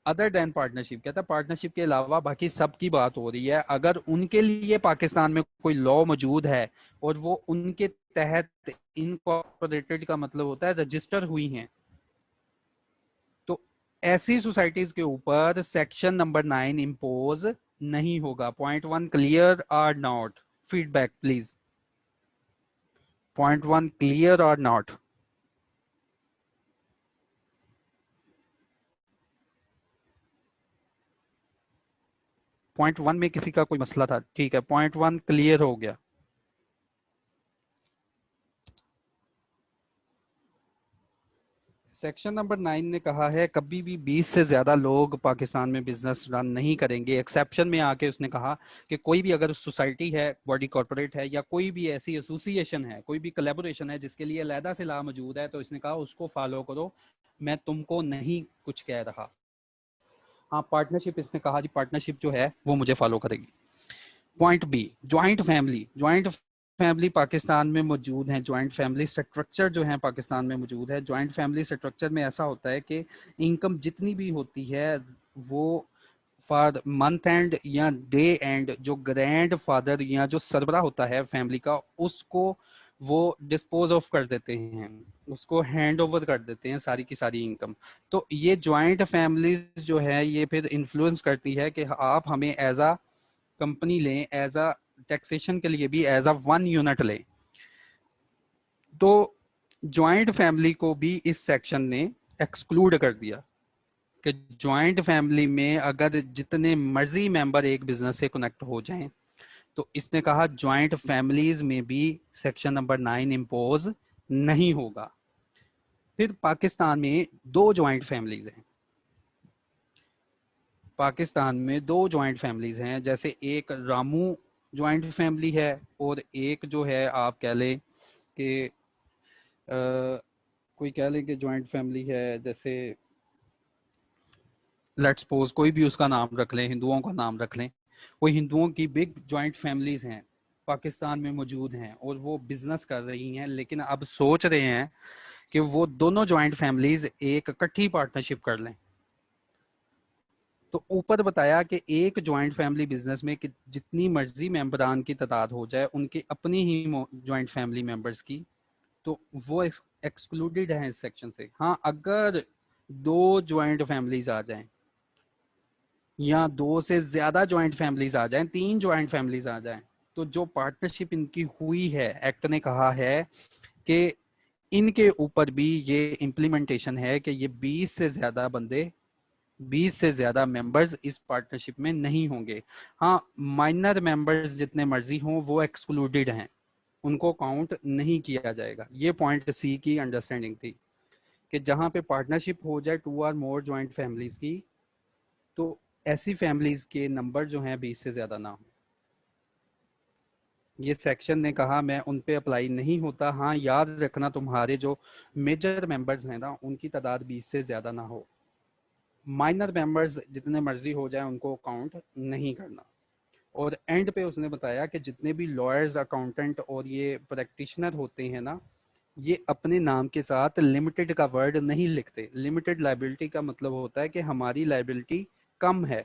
अदर देन पार्टनरशिप, कहता है पार्टनरशिप के अलावा बाकी सब की बात हो रही है, अगर उनके लिए पाकिस्तान में कोई लॉ मौजूद है और वो उनके तहत इनकॉर्पोरेटेड का मतलब होता है रजिस्टर हुई हैं, तो ऐसी सोसाइटीज के ऊपर सेक्शन नंबर 9 इम्पोज नहीं होगा। पॉइंट 1 क्लियर और not? Feedback please. Point 1 clear और नॉट? पॉइंट 1 में किसी का कोई मसला था? ठीक है, पॉइंट 1 क्लियर हो गया। सेक्शन नंबर 9 ने कहा है कभी भी 20 से ज्यादा लोग पाकिस्तान में बिजनेस रन नहीं करेंगे। एक्सेप्शन में आके उसने कहा कि कोई भी अगर सोसाइटी है, बॉडी कॉर्पोरेट है या कोई भी ऐसी एसोसिएशन है, कोई भी कोलैबोरेशन है जिसके लिए अलहदा से लॉ मौजूद है, तो इसने कहा उसको फॉलो करो, मैं तुमको नहीं कुछ कह रहा। हाँ पार्टनरशिप, इसने कहा जी पार्टनरशिप जो है वो मुझे फॉलो करेगी। Point B, joint family. Joint family Pakistan में मौजूद है, ज्वाइंट फैमिली स्ट्रक्चर जो है पाकिस्तान में मौजूद है। ज्वाइंट फैमिली स्ट्रक्चर में ऐसा होता है कि इनकम जितनी भी होती है वो फॉर मंथ एंड या डे एंड जो ग्रैंड फादर या जो सरबरा होता है फैमिली का, उसको वो डिस्पोज ऑफ कर देते हैं, उसको हैंड ओवर कर देते हैं सारी की सारी इनकम। तो ये जॉइंट फैमिलीज जो है ये फिर इन्फ्लुएंस करती है कि आप हमें एज अ कंपनी लें, एज अ टैक्सेशन के लिए भी एज अ वन यूनिट लें। तो जॉइंट फैमिली को भी इस सेक्शन ने एक्सक्लूड कर दिया कि जॉइंट फैमिली में अगर जितने मर्जी मेंबर एक बिजनेस से कनेक्ट हो जाएं, तो इसने कहा जॉइंट फैमिलीज में भी सेक्शन नंबर 9 इम्पोज नहीं होगा। फिर पाकिस्तान में दो जॉइंट फैमिलीज हैं, पाकिस्तान में दो जॉइंट फैमिलीज हैं, जैसे एक रामू जॉइंट फैमिली है और एक जो है आप कह लें कि कोई कह लें कि जॉइंट फैमिली है, जैसे लेट्स सपोज कोई भी उसका नाम रख लें, हिंदुओं का नाम रख लें, कोई हिंदुओं की बिग जॉइंट फैमिलीज हैं पाकिस्तान में मौजूद हैं और वो बिजनेस कर रही हैं, लेकिन अब सोच रहे हैं कि वो दोनों जॉइंट फैमिलीज एक इकट्ठी पार्टनरशिप कर लें। तो ऊपर बताया कि एक जॉइंट फैमिली बिजनेस में कि जितनी मर्जी मेंबरान की तादाद हो जाए, उनकी अपनी ही जॉइंट फैमिली मेंबर्स की, तो वो एक्सक्लूडेड है इस सेक्शन से। हाँ, अगर दो जॉइंट फैमिलीज आ जाएं या दो से ज्यादा जॉइंट फैमिलीज आ जाएं, तीन जॉइंट फैमिलीज आ जाएं, तो जो पार्टनरशिप इनकी हुई है, एक्ट ने कहा है कि इनके ऊपर भी ये इम्प्लीमेंटेशन है कि ये 20 से ज्यादा बंदे, 20 से ज्यादा मेंबर्स इस पार्टनरशिप में नहीं होंगे। हाँ, माइनर मेंबर्स जितने मर्जी हों वो एक्सक्लूडेड हैं, उनको काउंट नहीं किया जाएगा। ये पॉइंट सी की अंडरस्टैंडिंग थी कि जहां पे पार्टनरशिप हो जाए two or more joint families की, तो ऐसी फैमिलीज के नंबर जो हैं 20 से ज्यादा ना हो। ये सेक्शन ने कहा मैं उन पे अप्लाई नहीं होता। हाँ, याद रखना तुम्हारे जो मेजर मेंबर्स हैं ना, उनकी तादाद 20 से ज्यादा ना हो। माइनर मेंबर्स जितने मर्जी हो जाए उनको काउंट नहीं करना। और एंड पे उसने बताया कि जितने भी लॉयर्स, अकाउंटेंट और ये प्रैक्टिशनर होते हैं ना, ये अपने नाम के साथ लिमिटेड का वर्ड नहीं लिखते। लिमिटेड लाइबिलिटी का मतलब होता है कि हमारी लाइबिलिटी कम है,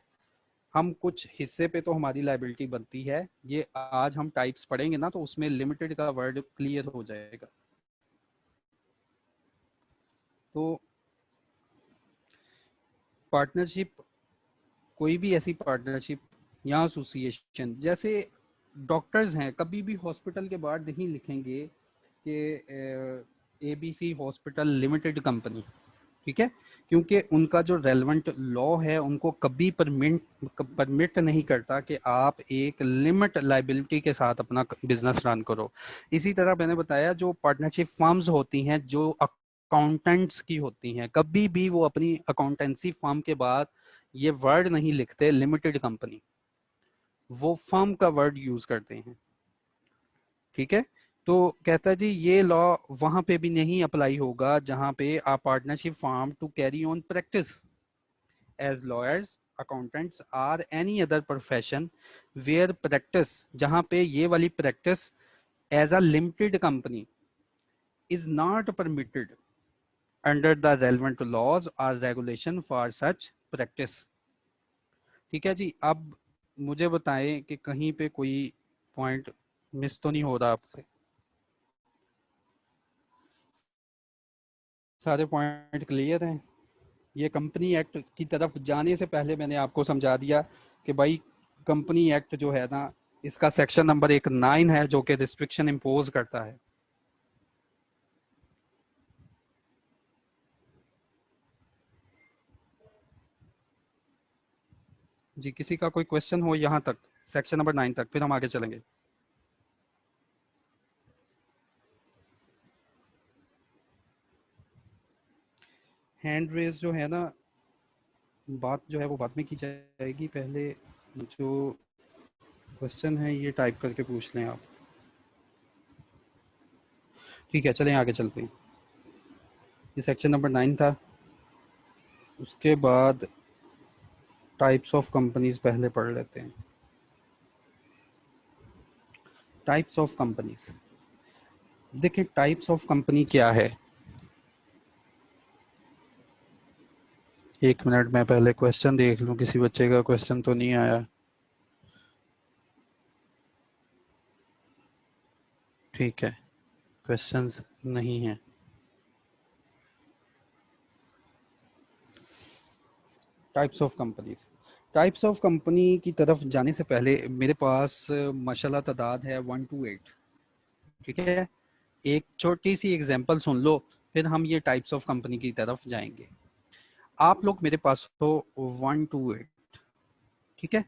हम कुछ हिस्से पे तो हमारी लाइबिलिटी बनती है। ये आज हम टाइप्स पढ़ेंगे ना, तो उसमें लिमिटेड का वर्ड क्लियर हो जाएगा। तो पार्टनरशिप, कोई भी ऐसी पार्टनरशिप या एसोसिएशन, जैसे डॉक्टर्स हैं, कभी भी हॉस्पिटल के बाद नहीं लिखेंगे कि ABC हॉस्पिटल लिमिटेड कंपनी, ठीक है, क्योंकि उनका जो रेलेवेंट लॉ है उनको कभी परमिट नहीं करता कि आप एक लिमिट लाइबिलिटी के साथ अपना बिजनेस रन करो। इसी तरह मैंने बताया जो पार्टनरशिप फर्म्स होती हैं, जो अकाउंटेंट्स की होती हैं, कभी भी वो अपनी अकाउंटेंसी फर्म के बाद ये वर्ड नहीं लिखते लिमिटेड कंपनी, वो फर्म का वर्ड यूज करते हैं, ठीक है। तो कहता है जी ये लॉ वहां पे भी नहीं अप्लाई होगा जहां पे a partnership formed to carry on practice as lawyers, accountants or any other profession where practice, जहां पे ये वाली practice as a limited company is not permitted under the relevant laws और रेगुलेशन फॉर सच प्रैक्टिस। ठीक है जी। अब मुझे बताएं कि कहीं पे कोई पॉइंट मिस तो नहीं हो रहा आपसे? सारे पॉइंट क्लियर हैं? ये कंपनी एक्ट की तरफ जाने से पहले मैंने आपको समझा दिया कि भाई कंपनी एक्ट जो है ना, इसका सेक्शन नंबर 9 है जो कि रिस्ट्रिक्शन इम्पोज करता है। जी, किसी का कोई क्वेश्चन हो यहाँ तक, सेक्शन नंबर 9 तक, फिर हम आगे चलेंगे। हैंड रेज जो है ना, बात जो है वो बाद में की जाएगी, पहले जो क्वेश्चन है ये टाइप करके पूछ लें आप। ठीक है, चलें आगे चलते हैं। ये सेक्शन नंबर 9 था। उसके बाद टाइप्स ऑफ कंपनीज पहले पढ़ लेते हैं। टाइप्स ऑफ कंपनीज, देखिए टाइप्स ऑफ कंपनी क्या है। एक मिनट, मैं पहले क्वेश्चन देख लूं, किसी बच्चे का क्वेश्चन तो नहीं आया। ठीक है, क्वेश्चंस नहीं हैं। Types of companies, types of company की तरफ जाने से पहले मेरे पास माशाल्लाह तादाद है 1 to 8। ठीक है, एक छोटी सी एग्जांपल सुन लो, फिर हम ये टाइप्स ऑफ कंपनी की तरफ जाएंगे। आप लोग मेरे पास हो 1 to 8। ठीक है,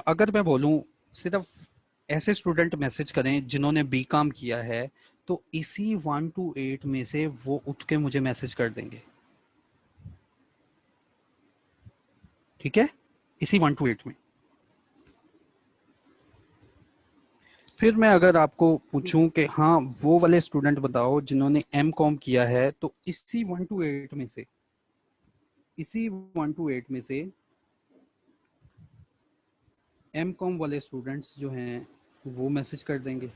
अगर मैं बोलूं सिर्फ ऐसे स्टूडेंट मैसेज करें जिन्होंने बीकॉम किया है, तो इसी 1 to 8 में से वो उठ के मुझे मैसेज कर देंगे। ठीक है, इसी 1 to 8 में। फिर मैं अगर आपको पूछूं कि हाँ वो वाले स्टूडेंट बताओ जिन्होंने एम कॉम किया है, तो इसी 1 to 8 में से, इसी 1 to 8 में से एम कॉम वाले स्टूडेंट्स जो हैं वो मैसेज कर देंगे।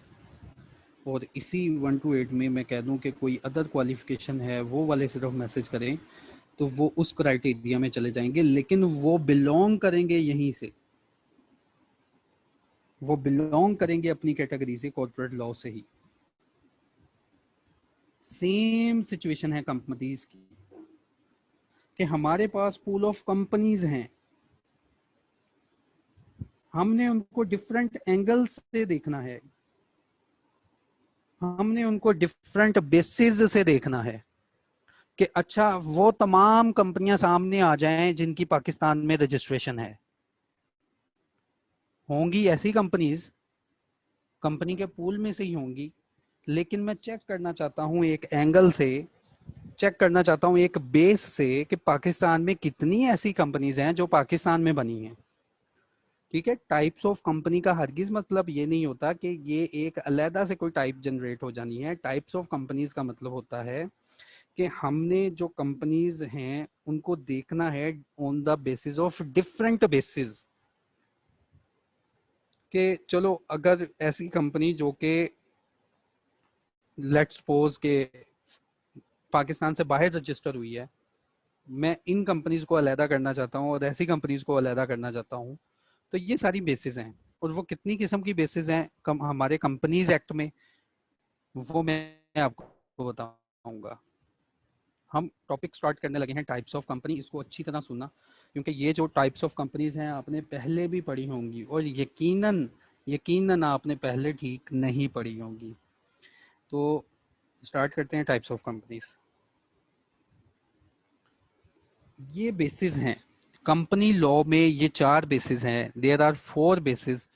और इसी 1 to 8 में मैं कह दूं कि कोई अदर क्वालिफिकेशन है वो वाले सिर्फ मैसेज करें, तो वो उस क्राइटेरिया में चले जाएंगे, लेकिन वो बिलोंग करेंगे यहीं से, वो बिलोंग करेंगे अपनी कैटेगरी से, कॉर्पोरेट लॉ से ही। सेम सिचुएशन है कंपनीज की कि हमारे पास पूल ऑफ कंपनीज हैं, हमने उनको डिफरेंट एंगल से देखना है, हमने उनको डिफरेंट बेसिस से देखना है कि अच्छा वो तमाम कंपनियां सामने आ जाएं जिनकी पाकिस्तान में रजिस्ट्रेशन है। होंगी ऐसी कंपनीज, कंपनी के पूल में से ही होंगी, लेकिन मैं चेक करना चाहता हूं एक एंगल से, चेक करना चाहता हूं एक बेस से कि पाकिस्तान में कितनी ऐसी कंपनीज हैं जो पाकिस्तान में बनी हैं। ठीक है, टाइप्स ऑफ कंपनी का हरगिज मतलब ये नहीं होता कि ये एक अलहदा से कोई टाइप जनरेट हो जानी है। टाइप्स ऑफ कंपनीज का मतलब होता है कि हमने जो कंपनीज हैं उनको देखना है on the basis of different basis. कि चलो अगर ऐसी कंपनी जो कि लेट्स सपोज के पाकिस्तान से बाहर रजिस्टर हुई है, मैं इन कंपनीज को अलहदा करना चाहता हूँ और ऐसी कंपनीज को अलहदा करना चाहता हूँ, तो ये सारी बेसिस हैं। और वो कितनी किस्म की बेसिस हैं हमारे कंपनीज एक्ट में, वो मैं आपको बताऊंगा। हम टॉपिक स्टार्ट करने लगे हैं टाइप्स ऑफ कंपनी, इसको अच्छी तरह सुनना, क्योंकि ये जो टाइप्स ऑफ कंपनीज हैं आपने पहले भी पढ़ी होंगी और यकीनन यकीनन आपने पहले ठीक नहीं पढ़ी होंगी। तो स्टार्ट करते हैं टाइप्स ऑफ कंपनीज। ये बेसिस हैं कंपनी लॉ में, ये 4 बेसिस हैं। There are 4 basis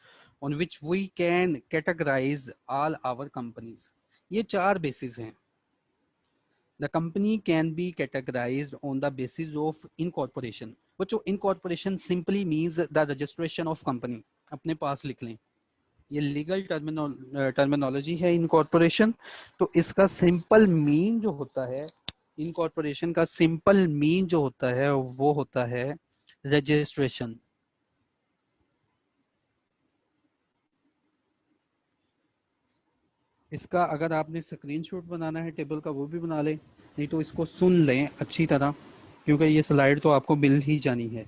on which we can categorise all our companies. ये 4 बेसिस हैं। The company can be categorized on the basis of incorporation. बच्चों incorporation simply means the registration of company, अपने पास लिख लें, ये लीगल टर्मिनोलॉजी है इनकॉर्पोरेशन। तो इसका सिंपल मीन जो होता है, इनकॉर्पोरेशन का सिंपल मीन जो होता है वो होता है रजिस्ट्रेशन। इसका अगर आपने स्क्रीनशॉट बनाना है टेबल का वो भी बना लें, नहीं तो इसको सुन लें अच्छी तरह, क्योंकि ये स्लाइड तो आपको मिल ही जानी है।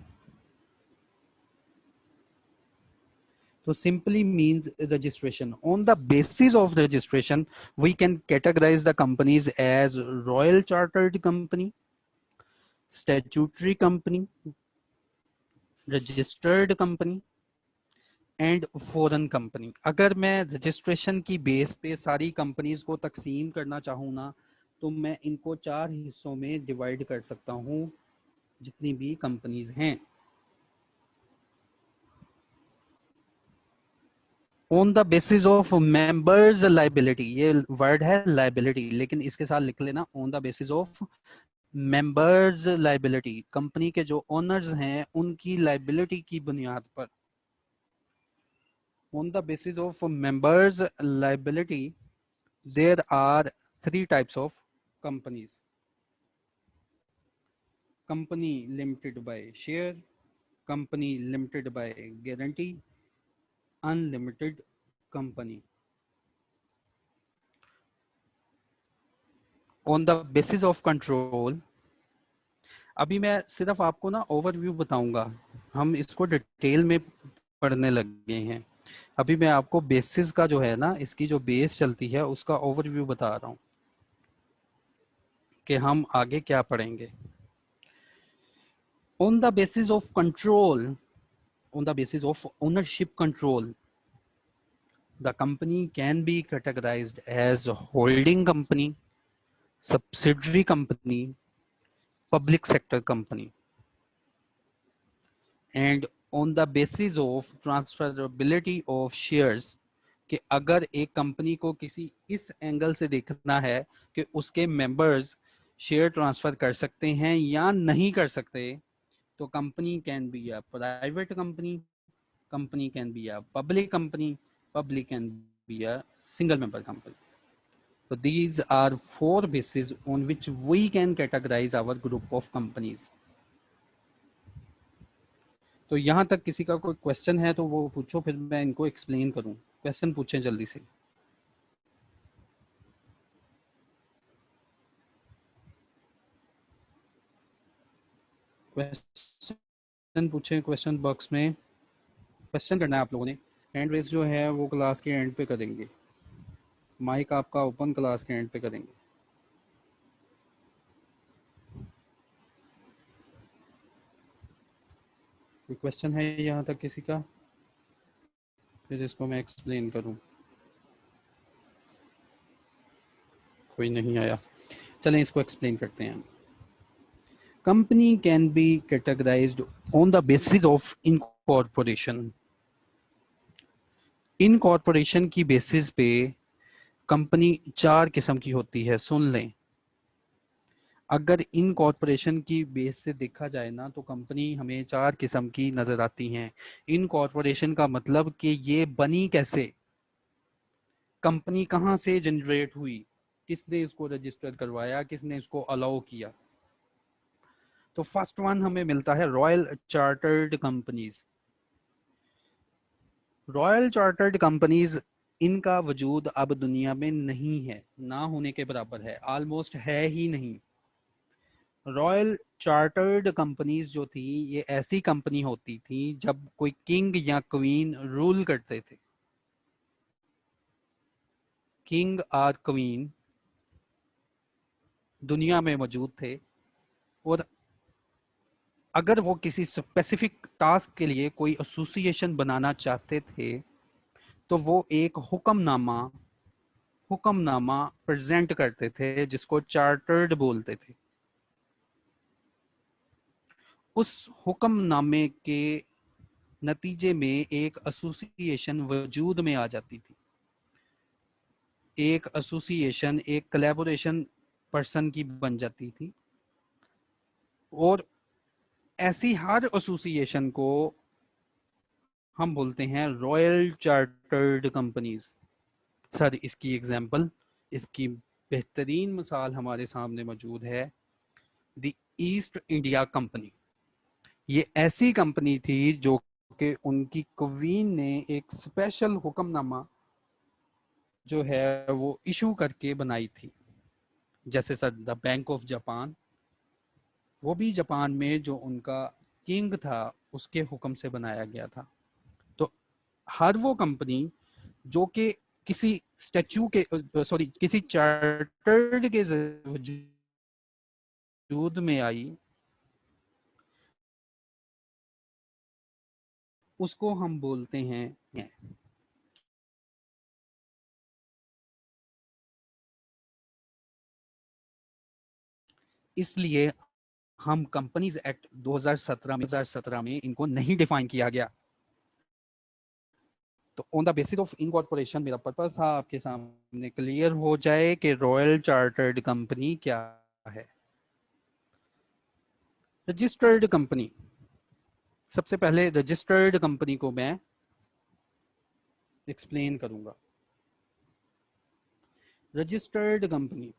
तो simply means registration. On the basis of registration, we can categorize the companies as Royal Chartered Company, Statutory Company, Registered Company and foreign company. अगर मैं रजिस्ट्रेशन की बेस पे सारी कंपनीज को तकसीम करना चाहूँ ना, तो मैं इनको 4 हिस्सों में डिवाइड कर सकता हूँ जितनी भी कंपनीज हैं। On the basis of members liability, ये वर्ड है लाइबिलिटी, लेकिन इसके साथ लिख लेना on the basis of members liability, company के जो ओनर्स हैं उनकी लाइबिलिटी की बुनियाद पर। On the basis of members liability there are 3 types of companies: company limited by share, company limited by guarantee, unlimited company. On the basis of control, अभी मैं सिर्फ आपको ना ओवरव्यू बताऊंगा, हम इसको डिटेल में पढ़ने लगे हैं। अभी मैं आपको बेसिस का जो है ना, इसकी जो बेस चलती है उसका ओवरव्यू बता रहा हूँ कि हम आगे क्या पढ़ेंगे। On the basis of control, on the basis of ownership control, the company can be categorized as a holding company, subsidiary company, public sector company. And on the basis of transferability of shares, कि अगर एक कंपनी को किसी इस एंगल से देखना है कि उसके मेंबर्स शेयर ट्रांसफर कर सकते हैं या नहीं कर सकते, तो company can be a private company, company can be a public company, public can be a single member company. So these are four bases on which we can categorize our group of companies. तो यहाँ तक किसी का कोई क्वेश्चन है तो वो पूछो, फिर मैं इनको एक्सप्लेन करूँ। क्वेश्चन पूछें जल्दी से। क्वेश्चन पूछें क्वेश्चन बॉक्स में। क्वेश्चन करना है आप लोगों ने। हैंड रेस जो है वो क्लास के एंड पे करेंगे, माइक आपका ओपन क्लास के एंड पे करेंगे। कोई क्वेश्चन है यहाँ तक किसी का? फिर इसको मैं एक्सप्लेन करूँ। कोई नहीं आया, चलें इसको एक्सप्लेन करते हैं। Company can be categorised on the basis of incorporation. Incorporation की बेसिस पे कंपनी चार किस्म की होती है, सुन लें। अगर इनकॉर्पोरेशन की बेस से देखा जाए ना, तो कंपनी हमें चार किस्म की नजर आती हैं। इनकॉर्पोरेशन का मतलब कि ये बनी कैसे, कंपनी कहाँ से जनरेट हुई, किसने इसको रजिस्टर करवाया, किसने इसको अलाउ किया। तो फर्स्ट वन हमें मिलता है royal chartered companies. Royal chartered companies, इनका वजूद अब दुनिया में नहीं है, ना होने के बराबर है, ऑलमोस्ट है ही नहीं। रॉयल चार्टर्ड कंपनीज जो थी, ये ऐसी कंपनी होती थी जब कोई किंग या क्वीन रूल करते थे। किंग और क्वीन दुनिया में मौजूद थे, और अगर वो किसी स्पेसिफिक टास्क के लिए कोई एसोसिएशन बनाना चाहते थे, तो वो एक हुक्मनामा प्रेजेंट करते थे जिसको चार्टर्ड बोलते थे। उस हुक्मनामे के नतीजे में एक एसोसिएशन वजूद में आ जाती थी। एक एसोसिएशन एक कोलैबोरेशन पर्सन की बन जाती थी, और ऐसी हर एसोसिएशन को हम बोलते हैं रॉयल चार्टर्ड कंपनीज। सर इसकी एग्जांपल, इसकी बेहतरीन मिसाल हमारे सामने मौजूद है, द ईस्ट इंडिया कंपनी। ये ऐसी कंपनी थी जो कि उनकी क्वीन ने एक स्पेशल हुक्मनामा जो है वो इशू करके बनाई थी। जैसे sir the bank of Japan, वो भी जापान में जो उनका किंग था उसके हुक्म से बनाया गया था। तो हर वो कंपनी जो कि किसी स्टैच्यू के सॉरी किसी चार्टर्ड के वजूद में आई, उसको हम बोलते हैं। इसलिए हम कंपनीज एक्ट 2017 में इनको नहीं डिफाइन किया गया। तो on the basis of incorporation, मेरा पर्पस था आपके सामने क्लियर हो जाए कि रॉयल चार्टर्ड कंपनी क्या है। रजिस्टर्ड कंपनी, सबसे पहले रजिस्टर्ड कंपनी को मैं एक्सप्लेन करूंगा। रजिस्टर्ड कंपनी,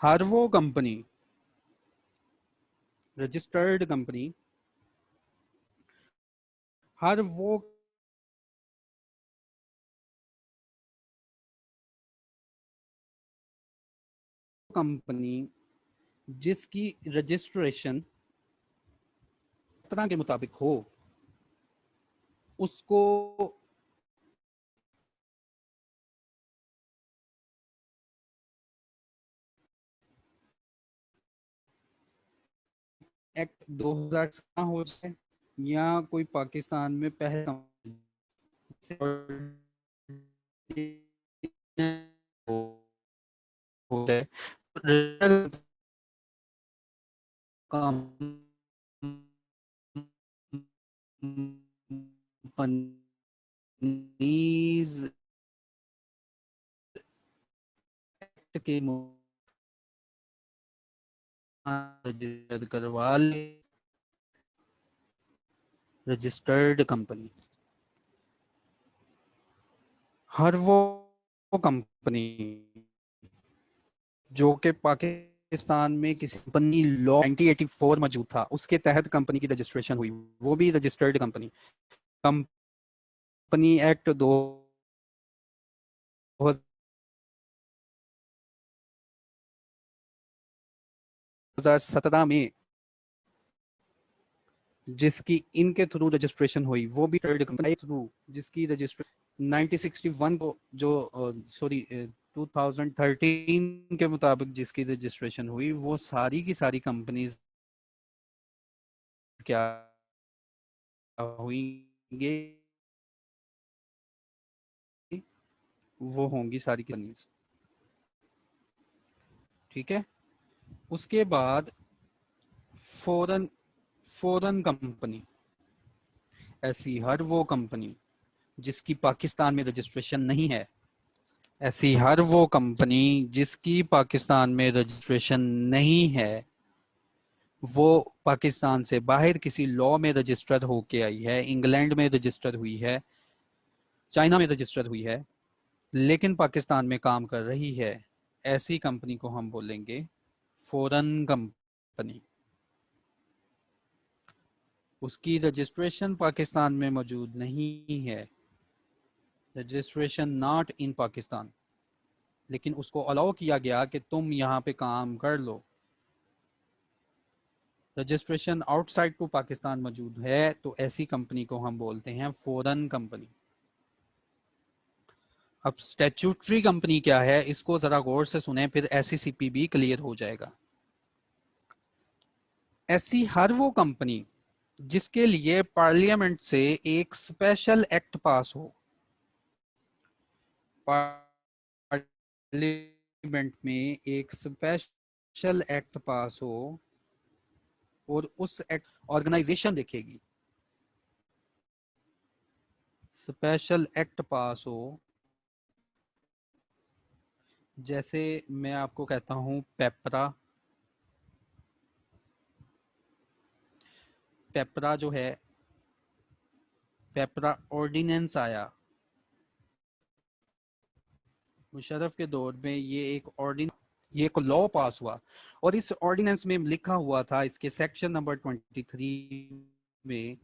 हर वो कंपनी, रजिस्टर्ड कंपनी हर वो कंपनी जिसकी रजिस्ट्रेशन तरह के मुताबिक हो, उसको एक्ट 2017 हो जाए या कोई पाकिस्तान में पहले होता है कंपनीज के रजिस्टर करवा ले, रजिस्टर्ड कंपनी। हर वो कंपनी जो कि पाकिस्तान में किसी कंपनी लॉ 1984 मौजूद था उसके तहत कंपनी की रजिस्ट्रेशन हुई, वो भी रजिस्टर्ड कंपनी। कंपनी एक्ट 2017 में जिसकी इनके थ्रू रजिस्ट्रेशन हुई वो भी थर्ड कंपनी थ्रू जिसकी रजिस्ट्रेशन 1961 को जो 2013 के मुताबिक जिसकी रजिस्ट्रेशन हुई, वो सारी की सारी कंपनीज क्या हुई, वो होंगी सारी कंपनीज। ठीक है। उसके बाद फॉरेन फॉरेन कंपनी, ऐसी हर वो कंपनी जिसकी पाकिस्तान में रजिस्ट्रेशन नहीं है, ऐसी हर वो कंपनी जिसकी पाकिस्तान में रजिस्ट्रेशन नहीं है, वो पाकिस्तान से बाहर किसी लॉ में रजिस्टर्ड होके आई है, इंग्लैंड में रजिस्टर्ड हुई है, चाइना में रजिस्टर्ड हुई है, लेकिन पाकिस्तान में काम कर रही है, ऐसी कंपनी को हम बोलेंगे फॉरेन कंपनी। उसकी रजिस्ट्रेशन पाकिस्तान में मौजूद नहीं है, रजिस्ट्रेशन नॉट इन पाकिस्तान, लेकिन उसको अलाउ किया गया कि तुम यहाँ पे काम कर लो। रजिस्ट्रेशन आउटसाइड टू पाकिस्तान मौजूद है, तो ऐसी कंपनी को हम बोलते हैं फॉरेन कंपनी। अब स्टैट्यूटरी कंपनी क्या है, इसको जरा गौर से सुने, फिर एससीसीपी भी क्लियर हो जाएगा। ऐसी हर वो कंपनी जिसके लिए पार्लियामेंट से एक स्पेशल एक्ट पास हो, पार्लियामेंट में एक स्पेशल एक्ट पास हो और उस एक्ट ऑर्गेनाइजेशन देखेगी, स्पेशल एक्ट पास हो, जैसे मैं आपको कहता हूं पेपरा। पेपरा जो है, पेपरा ऑर्डिनेंस आया मुशर्रफ के दौर में, ये एक लॉ पास हुआ और इस ऑर्डिनेंस में लिखा हुआ था इसके सेक्शन नंबर 23 में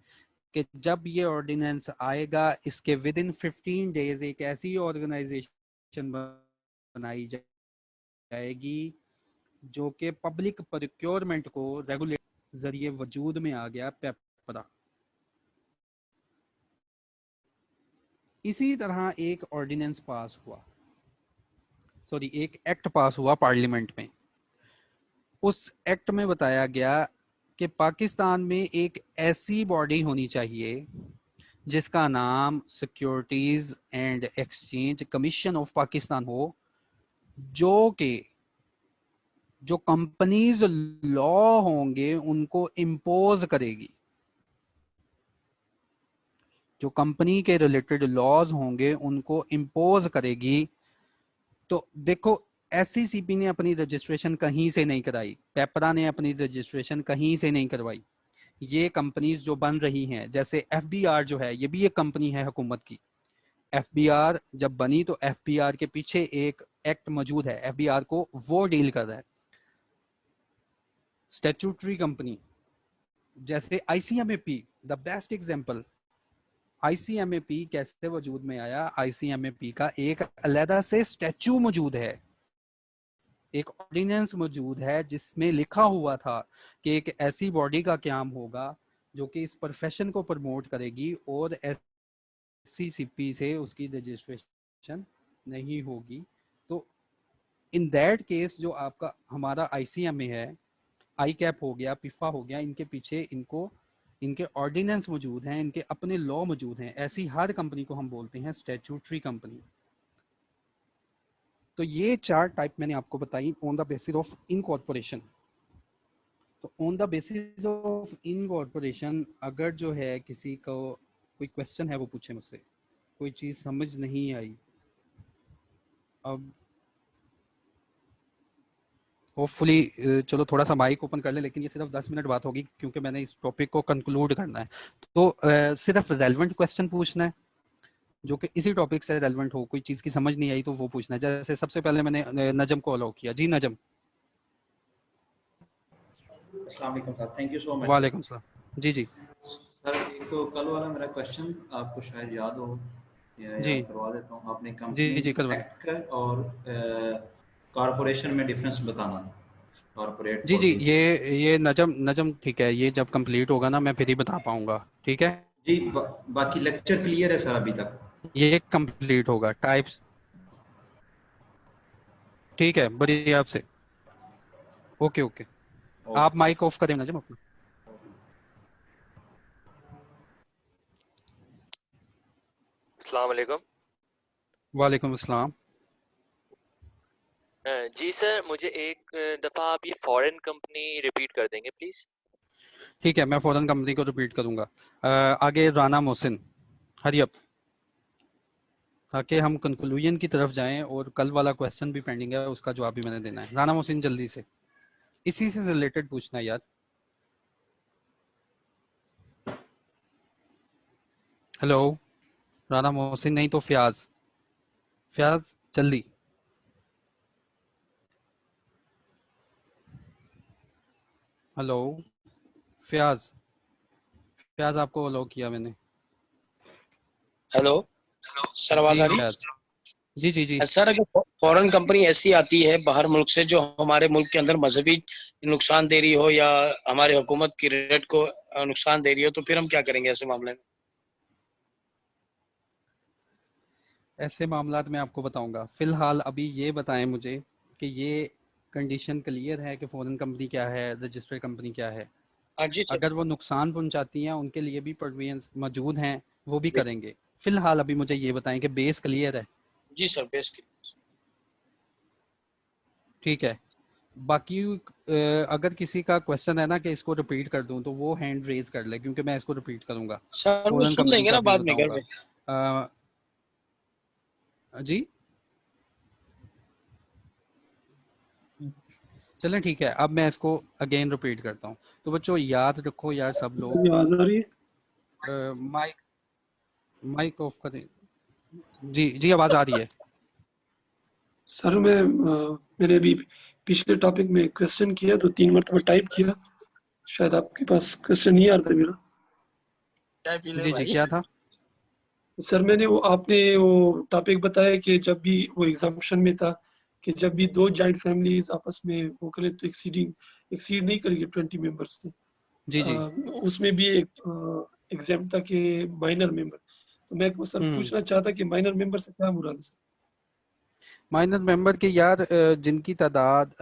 कि जब ये ऑर्डिनेंस आएगा इसके विद इन 15 डेज एक ऐसी ऑर्गेनाइजेशन बनाई जाएगी जो कि पब्लिक प्रोक्योरमेंट को रेगुलेट जरिए वजूद में आ गया, पेपरा। इसी तरह एक ऑर्डिनेंस पास हुआ, एक एक्ट पास हुआ पार्लियामेंट में। उस एक्ट में बताया गया कि पाकिस्तान में एक ऐसी बॉडी होनी चाहिए जिसका नाम securities and exchange commission of Pakistan हो, जो कि जो कंपनीज लॉ होंगे उनको इम्पोज करेगी, जो कंपनी के रिलेटेड लॉज होंगे उनको इम्पोज करेगी। तो देखो, एससीसीपी ने अपनी रजिस्ट्रेशन कहीं से नहीं कराई, पेपरा ने अपनी रजिस्ट्रेशन कहीं से नहीं करवाई। ये कंपनीज जो बन रही हैं, जैसे एफबीआर जो है, ये भी एक कंपनी है हुकूमत की। एफबीआर जब बनी तो एफबीआर के पीछे एक एक्ट मौजूद है, एफबीआर को वो डील कर रहा है। स्टैट्यूटरी कंपनी जैसे आईसीएमएपी, द बेस्ट एग्जांपल। आईसीएमएपी कैसे वजूद में आया? आईसीएमएपी का एक अलहदा से स्टैच्यू मौजूद है, एक ऑर्डिनेंस मौजूद है जिसमें लिखा हुआ था कि एक ऐसी बॉडी का क्याम होगा जो कि इस प्रोफेशन को प्रमोट करेगी और ICCP से उसकी रजिस्ट्रेशन नहीं होगी। तो इन दैट केस जो आपका हमारा ICMA है, ICAP हो गया, पिफा हो गया, इनके पीछे इनके ऑर्डिनेंस मौजूद हैं, इनके अपने लॉ मौजूद हैं। ऐसी हर कंपनी को हम बोलते हैं स्टैट्यूटरी कंपनी। तो ये 4 टाइप मैंने आपको बताई on the basis of incorporation. तो on the basis of incorporation अगर जो है किसी को कोई क्वेश्चन है वो पूछे मुझसे, कोई चीज़ समझ नहीं आई। अब होपफुली चलो थोड़ा सा माइक ओपन कर ले, लेकिन ये सिर्फ 10 मिनट बात होगी क्योंकि मैंने इस टॉपिक को कंक्लूड करना है। तो सिर्फ रेलेवेंट क्वेश्चन पूछना है जो कि इसी टॉपिक से रेलेवेंट हो। कोई चीज़ की समझ नहीं आई तो वो पूछना है। जैसे सबसे पहले मैंने नजम को अलाउ किया। जी नजम। अस्सलाम वालेकुम sir, thank you so much. वालेकुम सलाम। जी जी सर, एक तो कल वाला मेरा क्वेश्चन आपको शायद याद हो या जी याद करवा देता हूँ। आपने जी कंपनी जी कल एक्ट का और कॉरपोरेशन में डिफरेंस बताना, कॉरपोरेट जी और जी बीच। ये नजम नजम ठीक है। ये जब कंप्लीट होगा ना मैं फिर ही बता पाऊंगा। ठीक है, जी, बाकी लेक्चर क्लियर है सर अभी तक? ये कंप्लीट होगा टाइप्स। ठीक है, बढ़िया आपसे। ओके ओके, आप ओके। माइक ऑफ करें नजम अपना। अस्सलाम वालेकुम। वालेकुम अस्सलाम। जी सर, मुझे एक दफ़ा आप ये फॉरेन कंपनी रिपीट कर देंगे प्लीज़। ठीक है, मैं फॉरेन कंपनी को रिपीट करूंगा। आगे राना मोहसिन, हरी अप, ताकि हम कंक्लूजन की तरफ जाएं। और कल वाला क्वेश्चन भी पेंडिंग है, उसका जवाब भी मैंने देना है। राना मोहसिन जल्दी से, इसी से रिलेटेड पूछना है यार। हेलो राना मोहसिन, नहीं तो फयाज। फयाज जल्दी। हेलो फयाज, फयाज आपको अलाउ किया मैंने। हेलो सर, आवाज जी आ रही फयाज, जी जी जी। है? सर, अगर फॉरेन कंपनी ऐसी आती है बाहर मुल्क से जो हमारे मुल्क के अंदर मजहबी नुकसान दे रही हो या हमारे हुकूमत की रेट को नुकसान दे रही हो, तो फिर हम क्या करेंगे ऐसे मामले में? ऐसे मामलात में आपको बताऊंगा। फिलहाल अभी ये बताएं मुझे कि ये कंडीशन क्लियर है कि फॉरेन कंपनी क्या है, रजिस्टर्ड कंपनी क्या है। हाँ जी सर। अगर वो नुकसान पहुंचाती हैं उनके लिए भी प्रोविजंस मौजूद हैं, वो भी जी करेंगे। फिलहाल अभी मुझे ये बताएं कि बेस क्लियर है। जी सर, बेस की। ठीक है, बाकी अगर किसी का क्वेश्चन है ना कि इसको रिपीट कर दूं तो वो हैंड रेज कर ले, क्योंकि मैं इसको रिपीट करूंगा। सर वो फॉरेन सुन कंपनी लेंगे का ना भी बाद में घर बताऊंगा। में। जी चलें ठीक है, अब मैं इसको अगेन रिपीट करता हूँ। तो बच्चों याद रखो यार सब लोग, आवाज आ रही है? माइक माइक ऑफ करें। जी जी आवाज़ आ रही है। सर मैंने अभी पिछले टॉपिक में क्वेश्चन किया तो 3 मरतबा टाइप किया, शायद आपके पास क्वेश्चन नहीं आ रहा था मेरा। चाय पी ले जी जी भाई। क्या था? सर आपने वो टॉपिक बताया कि जब भी वो एग्जाम्पशन में था कि जब भी 2 जॉइंट फैमिलीज आपस में वो करें तो एक्सीड नहीं करेगी 20 मेंबर्स से। जी जी उसमें भी एक एग्जाम था कि माइनर मेंबर। तो मैं सर पूछना चाहता कि माइनर मेंबर से क्या मुराद है सर? माइनर मेंबर के यार जिनकी तादाद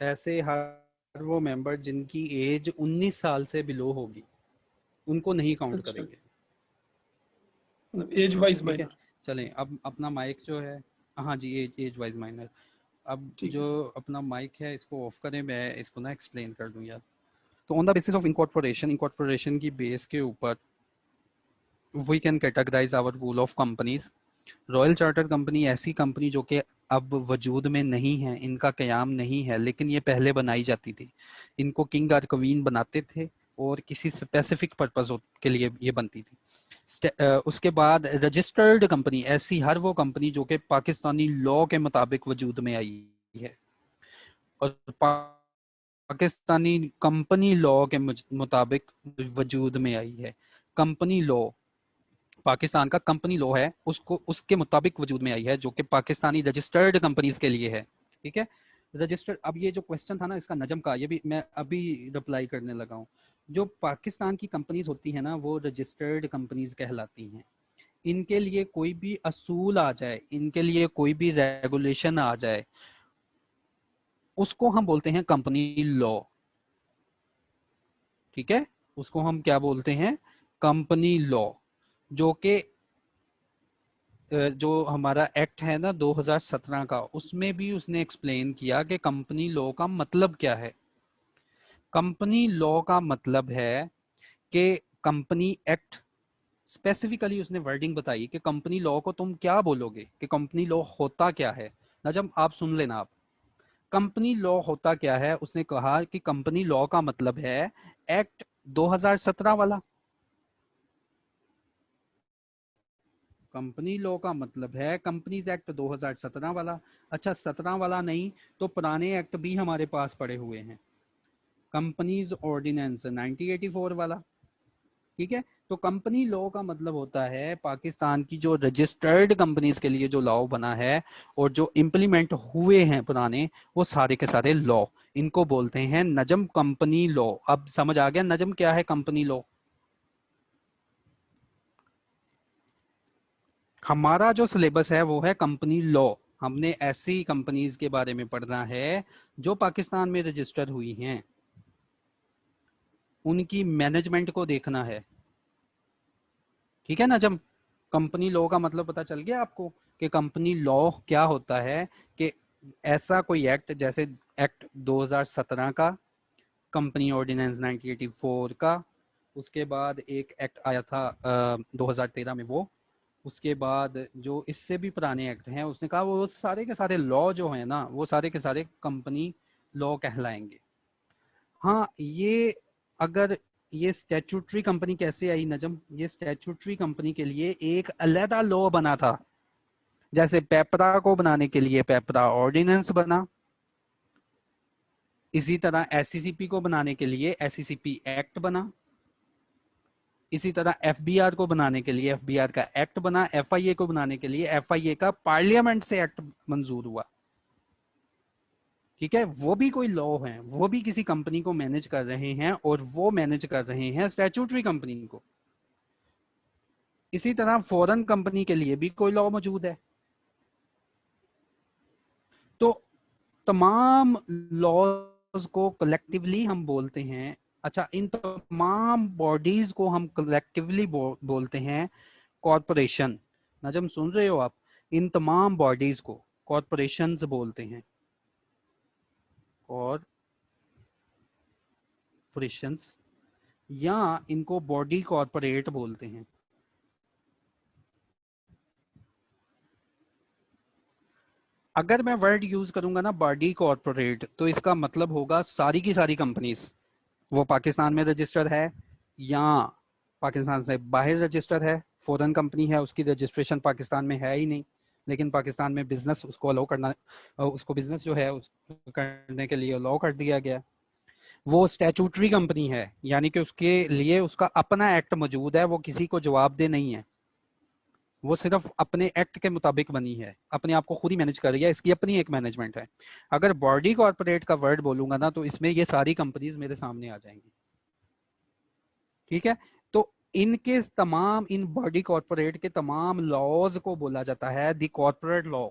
ऐसे हर वो मेंबर जिनकी एज 19 साल से बिलो होगी उनको नहीं काउंट अच्छा, करेंगे। मतलब एज वाइज ठीक है, माइनर। चलें अब अपना माइक जो है, हाँ जी एज वाइज माइनर। अब ठीक है जो सर। अपना माइक है इसको ऑफ करें, मैं इसको ना एक्सप्लेन कर दूं यार। तो on the basis of incorporation की बेस के ऊपर we can categorise our pool of companies. Royal charter company ऐसी कंपनी जो कि अब वजूद में नहीं है, इनका क़याम नहीं है, लेकिन ये पहले बनाई जाती थी। इनको किंग और क्वीन बनाते थे और किसी स्पेसिफिक पर्पस के लिए ये बनती थी। उसके बाद रजिस्टर्ड कंपनी, ऐसी हर वो कंपनी जो कि पाकिस्तानी लॉ के मुताबिक वजूद में आई है और पाकिस्तानी कंपनी लॉ के मुताबिक वजूद में आई है। कंपनी लॉ, पाकिस्तान का कंपनी लॉ है, उसको उसके मुताबिक वजूद में आई है, जो कि पाकिस्तानी रजिस्टर्ड कंपनीज के लिए है। ठीक है, रजिस्टर्ड। अब ये जो क्वेश्चन था ना इसका नजम का, ये भी मैं अभी रिप्लाई करने लगा हूँ। जो पाकिस्तान की कंपनीज होती हैं ना वो रजिस्टर्ड कंपनीज कहलाती हैं। इनके लिए कोई भी असूल आ जाए, इनके लिए कोई भी रेगुलेशन आ जाए, उसको हम बोलते हैं कंपनी लॉ। ठीक है, उसको हम क्या बोलते हैं? Company law. जो कि जो हमारा एक्ट है ना 2017 का, उसमें भी उसने एक्सप्लेन किया कि कंपनी लॉ का मतलब क्या है। कंपनी लॉ का मतलब है कि कंपनी एक्ट, स्पेसिफिकली उसने वर्डिंग बताई कि कंपनी लॉ को तुम क्या बोलोगे, कि कंपनी लॉ होता क्या है। नजम आप सुन लेना, आप कंपनी लॉ होता क्या है। उसने कहा कि कंपनी लॉ का मतलब है एक्ट 2017 वाला। कंपनी लॉ का मतलब है कंपनीज एक्ट 2017 वाला। अच्छा, 17 वाला नहीं तो पुराने एक्ट भी हमारे पास पड़े हुए हैं, कंपनीज ऑर्डिनेंस 1984 वाला। ठीक है, तो कंपनी लॉ का मतलब होता है पाकिस्तान की जो रजिस्टर्ड कंपनीज के लिए जो लॉ बना है और जो इम्प्लीमेंट हुए हैं पुराने, वो सारे के सारे लॉ, इनको बोलते हैं नजम कंपनी लॉ। अब समझ आ गया नजम क्या है कंपनी लॉ? हमारा जो सिलेबस है वो है कंपनी लॉ। हमने ऐसी कंपनीज के बारे में पढ़ना है जो पाकिस्तान में रजिस्टर हुई हैं, उनकी मैनेजमेंट को देखना है। ठीक है नजम, कंपनी लॉ का मतलब पता चल गया आपको कि कंपनी लॉ क्या होता है? कि ऐसा कोई एक्ट, जैसे एक्ट 2017 का, कंपनी ऑर्डिनेंस 1984 का, उसके बाद एक एक्ट आया था 2013 में वो, उसके बाद जो इससे भी पुराने एक्ट हैं, उसने कहा वो सारे के सारे लॉ जो हैं ना, वो सारे के सारे कंपनी लॉ कहलाएंगे। हाँ, ये अगर ये स्टैट्यूटरी कंपनी कैसे आई नजम? ये स्टैट्यूटरी कंपनी के लिए एक अलहदा लॉ बना था। जैसे पेपरा को बनाने के लिए पेपरा ऑर्डिनेंस बना, इसी तरह एससीसीपी को बनाने के लिए एससीसीपी एक्ट बना, इसी तरह एफबीआर को बनाने के लिए एफबीआर का एक्ट बना, एफआईए को बनाने के लिए एफआईए का पार्लियामेंट से एक्ट मंजूर हुआ। ठीक है, वो भी कोई लॉ है, वो भी किसी कंपनी को मैनेज कर रहे हैं और वो मैनेज कर रहे हैं स्टैट्यूटरी कंपनी को। इसी तरह फॉरेन कंपनी के लिए भी कोई लॉ मौजूद है। तो तमाम लॉज को कलेक्टिवली हम बोलते हैं, अच्छा, इन तमाम बॉडीज को हम कलेक्टिवली बोलते हैं कॉरपोरेशन। नजम सुन रहे हो आप? इन तमाम बॉडीज को कॉरपोरेशंस बोलते हैं, कॉरपोरेशंस, या इनको बॉडी कॉरपोरेट बोलते हैं। अगर मैं वर्ड यूज करूंगा ना बॉडी कॉरपोरेट, तो इसका मतलब होगा सारी की सारी कंपनीज, वो पाकिस्तान में रजिस्टर है या पाकिस्तान से बाहर रजिस्टर है। फॉरेन कंपनी है, उसकी रजिस्ट्रेशन पाकिस्तान में है ही नहीं, लेकिन पाकिस्तान में बिजनेस उसको अलाउ करना, उसको बिजनेस जो है उस करने के लिए अलाउ कर दिया गया। वो स्टैट्यूटरी कंपनी है, यानी कि उसके लिए उसका अपना एक्ट मौजूद है, वो किसी को जवाबदेह नहीं है, वो सिर्फ अपने एक्ट के मुताबिक बनी है, अपने आप को खुद ही मैनेज कर रही है, इसकी अपनी एक मैनेजमेंट है। अगर बॉडी कॉर्पोरेट का वर्ड बोलूंगा ना, तो इसमें ये सारी कंपनीज मेरे सामने आ जाएंगी। ठीक है, तो इनके तमाम, इन बॉडी कॉर्पोरेट के तमाम लॉज को बोला जाता है दी कॉर्पोरेट लॉ।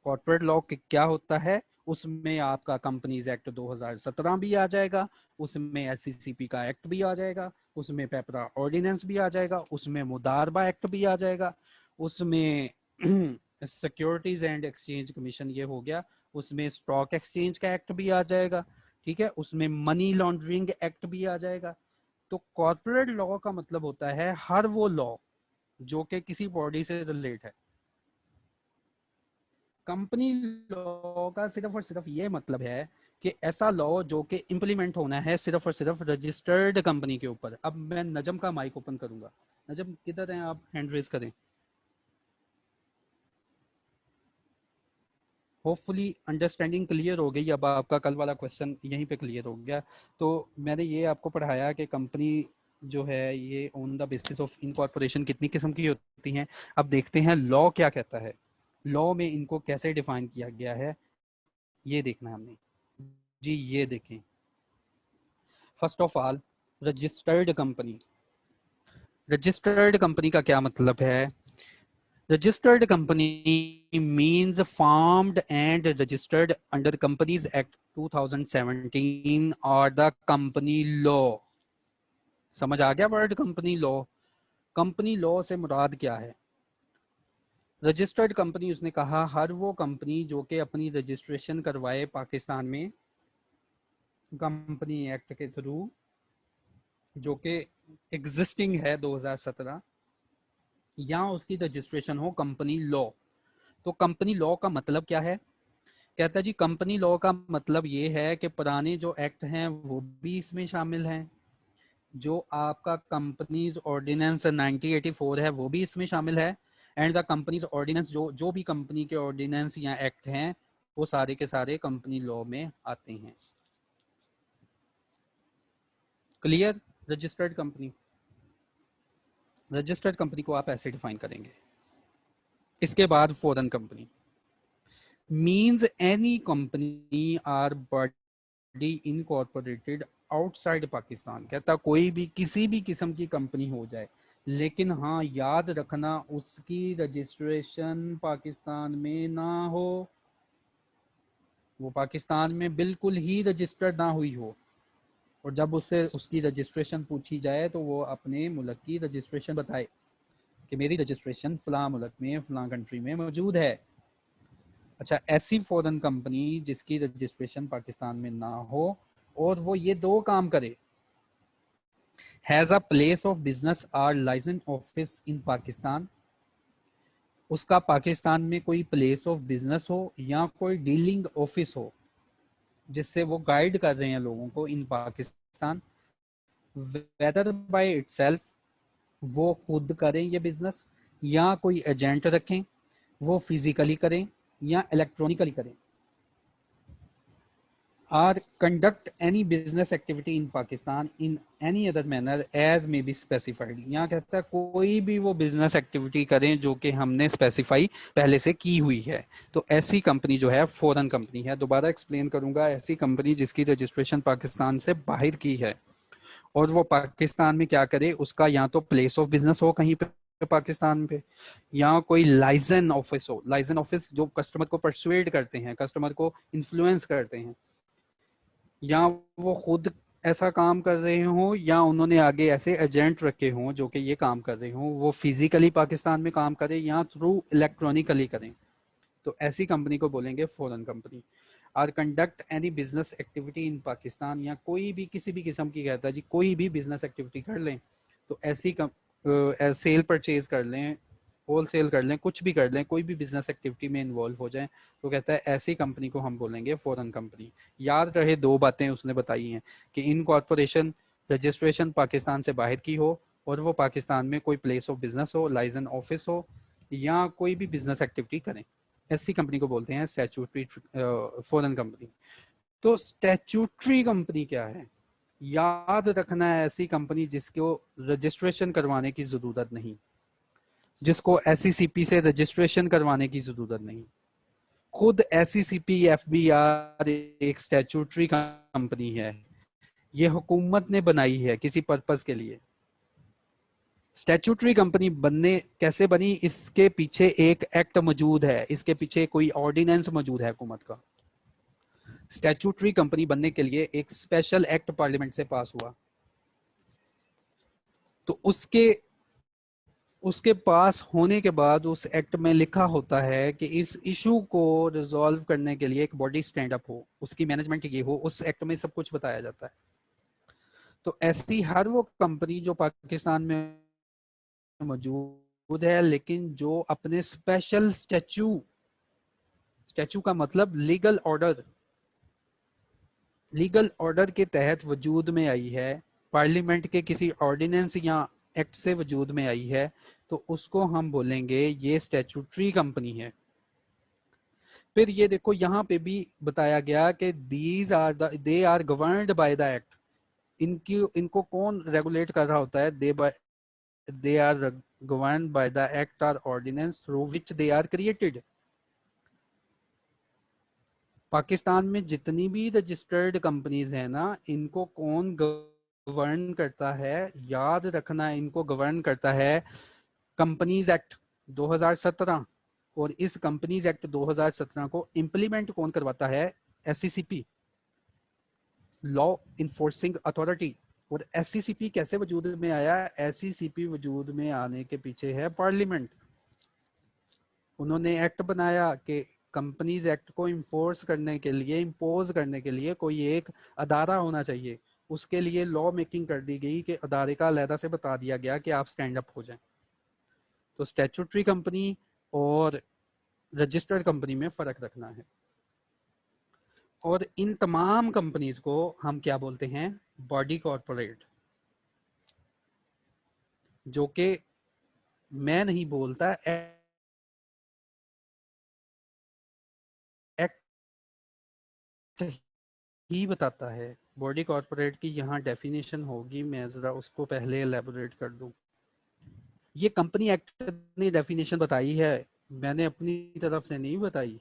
कॉर्पोरेट लॉ क्या होता है? उसमें आपका कंपनीज एक्ट 2017 भी आ जाएगा, उसमें एससीसीपी का एक्ट भी आ जाएगा, उसमें पेपरा ऑर्डिनेंस भी आ जाएगा, उसमें मुदारबा एक्ट भी आ जाएगा, उसमें सिक्योरिटीज एंड एक्सचेंज कमीशन ये हो गया, उसमें स्टॉक एक्सचेंज का एक्ट भी आ जाएगा। ठीक है, उसमें मनी लॉन्ड्रिंग एक्ट भी आ जाएगा। तो कॉर्पोरेट लॉ का मतलब होता है हर वो लॉ जो कि किसी बॉडी से रिलेट है। कंपनी लॉ का सिर्फ और सिर्फ ये मतलब है कि ऐसा लॉ जो कि इम्प्लीमेंट होना है सिर्फ और सिर्फ रजिस्टर्ड कंपनी के ऊपर। अब मैं नजम का माइक ओपन करूंगा। नजम किधर हैं आप? हैंड रेज करें। होपफुली अंडरस्टैंडिंग क्लियर हो गई। अब आपका कल वाला क्वेश्चन यहीं पे क्लियर हो गया। तो मैंने ये आपको पढ़ाया कि कंपनी जो है ये on the basis of incorporation कितनी किस्म की होती हैं। अब देखते हैं लॉ क्या कहता है, लॉ में इनको कैसे डिफाइन किया गया है, ये देखना है हमने जी। ये देखें, first of all registered company, registered company का क्या मतलब है? Registered company means formed and registered under companies act 2017 और द कंपनी लॉ। समझ आ गया word company law? Company law से मुराद क्या है? रजिस्टर्ड कंपनी, उसने कहा हर वो कंपनी जो कि अपनी रजिस्ट्रेशन करवाए पाकिस्तान में कंपनी एक्ट के थ्रू, जो कि एग्जिस्टिंग है 2017, या उसकी रजिस्ट्रेशन हो कंपनी लॉ। तो कंपनी लॉ का मतलब क्या है? कहता है जी कंपनी लॉ का मतलब ये है कि पुराने जो एक्ट हैं वो भी इसमें शामिल हैं, जो आपका कंपनीज ऑर्डिनेंस 1984 है वो भी इसमें शामिल है, एंड द कंपनीज ऑर्डिनेंस, जो भी कंपनी के ऑर्डिनेंस या एक्ट हैं वो सारे के सारे कंपनी लॉ में आते हैं। Clear? Registered company, registered company को आप ऐसे डिफाइन करेंगे। इसके बाद foreign company means any company our body incorporated outside Pakistan. कहता कोई भी किसी भी किस्म की कंपनी हो जाए, लेकिन हाँ याद रखना उसकी रजिस्ट्रेशन पाकिस्तान में ना हो, वो पाकिस्तान में बिल्कुल ही रजिस्टर्ड ना हुई हो, और जब उससे उसकी रजिस्ट्रेशन पूछी जाए तो वो अपने मुल्क की रजिस्ट्रेशन बताए कि मेरी रजिस्ट्रेशन फलां मुल्क में फलां कंट्री में मौजूद है। अच्छा, ऐसी फॉरेन कंपनी जिसकी रजिस्ट्रेशन पाकिस्तान में ना हो और वो ये दो काम करे, has a place of business और लाइसेंस ऑफिस इन पाकिस्तान, उसका पाकिस्तान में कोई प्लेस ऑफ बिजनेस हो या कोई डीलिंग ऑफिस हो जिससे वो गाइड कर रहे हैं लोगों को इन पाकिस्तान, वेदर बाय इटसेल्फ, वो खुद करें ये बिजनेस या कोई एजेंट रखें, वो फिजिकली करें या इलेक्ट्रॉनिकली करें, or conduct any business activity in Pakistan in any other manner as may be specified. यहाँ कहता है कोई भी वो बिजनेस एक्टिविटी करें जो कि हमने स्पेसिफाई पहले से की हुई है, तो ऐसी कंपनी जो है फॉरेन कंपनी है। दोबारा एक्सप्लेन करूंगा, ऐसी कंपनी जिसकी रजिस्ट्रेशन पाकिस्तान से बाहर की है और वो पाकिस्तान में क्या करे, उसका या तो प्लेस ऑफ बिजनेस हो कहीं पे पाकिस्तान पे, या कोई लाइसेंस ऑफिस हो। लाइसेंस ऑफिस जो कस्टमर को परसुएड करते हैं, कस्टमर को इन्फ्लुएंस करते हैं, या वो खुद ऐसा काम कर रहे हों या उन्होंने आगे ऐसे एजेंट रखे हों जो कि ये काम कर रहे हों, वो फिजिकली पाकिस्तान में काम करें या थ्रू इलेक्ट्रॉनिकली करें, तो ऐसी कंपनी को बोलेंगे foreign company. Or conduct any business activity in Pakistan, या कोई भी किसी भी किस्म की, कहता है जी कोई भी बिजनेस एक्टिविटी कर लें, तो ऐसी सेल परचेज कर लें, होल सेल कर लें, कुछ भी कर लें, कोई भी बिजनेस एक्टिविटी में इन्वॉल्व हो जाएं, तो कहता है ऐसी कंपनी को हम बोलेंगे फॉरेन कंपनी। याद रहे दो बातें उसने बताई हैं कि इनकॉर्पोरेशन रजिस्ट्रेशन पाकिस्तान से बाहर की हो और वो पाकिस्तान में कोई प्लेस ऑफ बिजनेस हो, लाइसेंस ऑफिस हो, या कोई भी बिजनेस एक्टिविटी करें, ऐसी कंपनी को बोलते हैं स्टैट्यूटरी फॉरेन कंपनी। तो स्टैट्यूटरी कंपनी क्या है? याद रखना है ऐसी कंपनी जिसको रजिस्ट्रेशन करवाने की जरूरत नहीं, जिसको SECP से रजिस्ट्रेशन करवाने की जरूरत नहीं। खुद SECP FBR एक स्टैट्यूटरी कंपनी है, ये हुकूमत ने बनाई है किसी पर्पस के लिए। स्टैट्यूटरी कंपनी बनने कैसे बनी? इसके पीछे एक एक्ट मौजूद है, इसके पीछे कोई ऑर्डिनेंस मौजूद है हुकूमत का। स्टैट्यूटरी कंपनी बनने के लिए एक स्पेशल एक्ट पार्लियामेंट से पास हुआ, तो उसके पास होने के बाद उस एक्ट में लिखा होता है कि इस इशू को रिजॉल्व करने के लिए एक बॉडी स्टैंड अप हो, उसकी मैनेजमेंट ये हो, उस एक्ट में सब कुछ बताया जाता है। तो ऐसी हर वो कंपनी जो पाकिस्तान में मौजूद है लेकिन जो अपने स्पेशल स्टैच्यू का मतलब लीगल ऑर्डर के तहत वजूद में आई है, पार्लियामेंट के किसी ऑर्डिनेंस या एक्ट से वजूद में आई है, तो उसको हम बोलेंगे ये स्टैट्यूटरी कंपनी है। फिर ये देखो यहाँ पे भी बताया गया कि they are governed by the act. इनको कौन रेगुलेट कर रहा होता है? They are governed by the act और ordinance through which they are created. Pakistan में जितनी भी रजिस्टर्ड कंपनीज है ना, इनको कौन गवर्न करता है, याद रखना, इनको गवर्न करता है कंपनीज एक्ट 2017, और इस कंपनीज एक्ट 2017 को इम्प्लीमेंट कौन करवाता है? SCCP, law enforcing authority. और SCCP कैसे वजूद में आया? SCCP वजूद में आने के पीछे है पार्लियामेंट। उन्होंने एक्ट बनाया कि कंपनीज एक्ट को इन्फोर्स करने के लिए, इम्पोज करने के लिए कोई एक अदारा होना चाहिए। उसके लिए लॉ मेकिंग कर दी गई कि अदारे का अलहदा से बता दिया गया कि आप स्टैंड अप हो जाएं। तो स्टैट्यूटरी कंपनी और रजिस्टर्ड कंपनी में फ़र्क रखना है। और इन तमाम कंपनीज को हम क्या बोलते हैं? Body corporate. जो कि मैं नहीं बोलता, एक्ट ही बताता है। बॉडी कॉर्पोरेट की यहाँ डेफिनेशन होगी, मैं ज़रा उसको पहले एलेबोरेट कर दूं। ये कंपनी एक्ट ने डेफिनेशन बताई है, मैंने अपनी तरफ से नहीं बताई।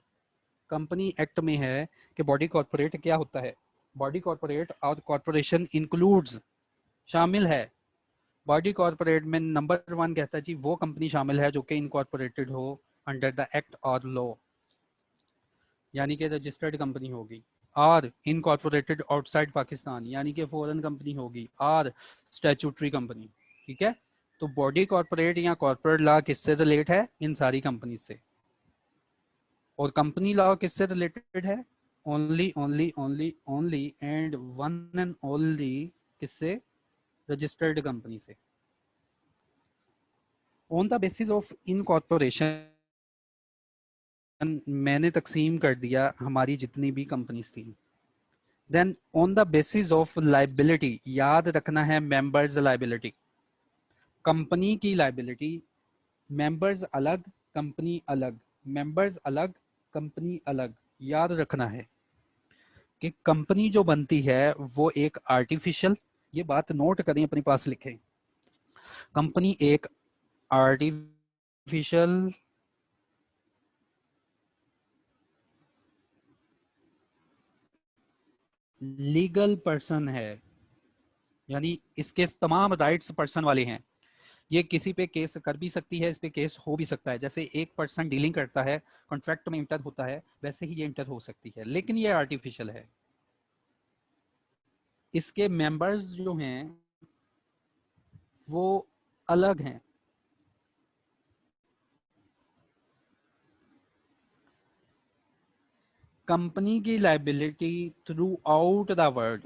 कंपनी एक्ट में है कि बॉडी कॉर्पोरेट क्या होता है। बॉडी कॉर्पोरेट और कॉर्पोरेशन इंक्लूड्स, शामिल है। बॉडी कॉर्पोरेट में नंबर 1 कहता है जी वो कंपनी शामिल है जो कि इनकॉर्पोरेटेड हो अंडर द एक्ट और लॉ, यानी कि रजिस्टर्ड कंपनी होगी। और इनकॉर्पोरेटेड आउटसाइड पाकिस्तान, यानी कि फॉरेन कंपनी होगी। और स्टैट्यूटरी कंपनी, ठीक है। तो बॉडी कॉर्पोरेट या कॉर्पोरेट लॉ किससे रिलेट है? इन सारी कंपनी से। और कंपनी लॉ किससे रिलेटेड है? Only only only only and one and only किससे? रजिस्टर्ड कंपनी से। On the basis of incorporation मैंने तकसीम कर दिया हमारी जितनी भी कंपनीज थी। Then on the basis of liability, याद रखना है मेंबर्स लाइबिलिटी। कंपनी की लाइबिलिटी, मेंबर्स अलग, कंपनी अलग, मेंबर्स अलग, कंपनी अलग। याद रखना है कि कंपनी जो बनती है वो एक आर्टिफिशियल, ये बात नोट करें, अपने पास लिखें। कंपनी एक आर्टिफिशियल लीगल पर्सन है, यानी इसके तमाम राइट्स पर्सन वाले हैं। ये किसी पे केस कर भी सकती है, इस पे केस हो भी सकता है। जैसे एक पर्सन डीलिंग करता है, कॉन्ट्रैक्ट में इंटर होता है, वैसे ही ये इंटर हो सकती है, लेकिन ये आर्टिफिशियल है। इसके मेंबर्स जो हैं वो अलग हैं। कंपनी की liability through out the world,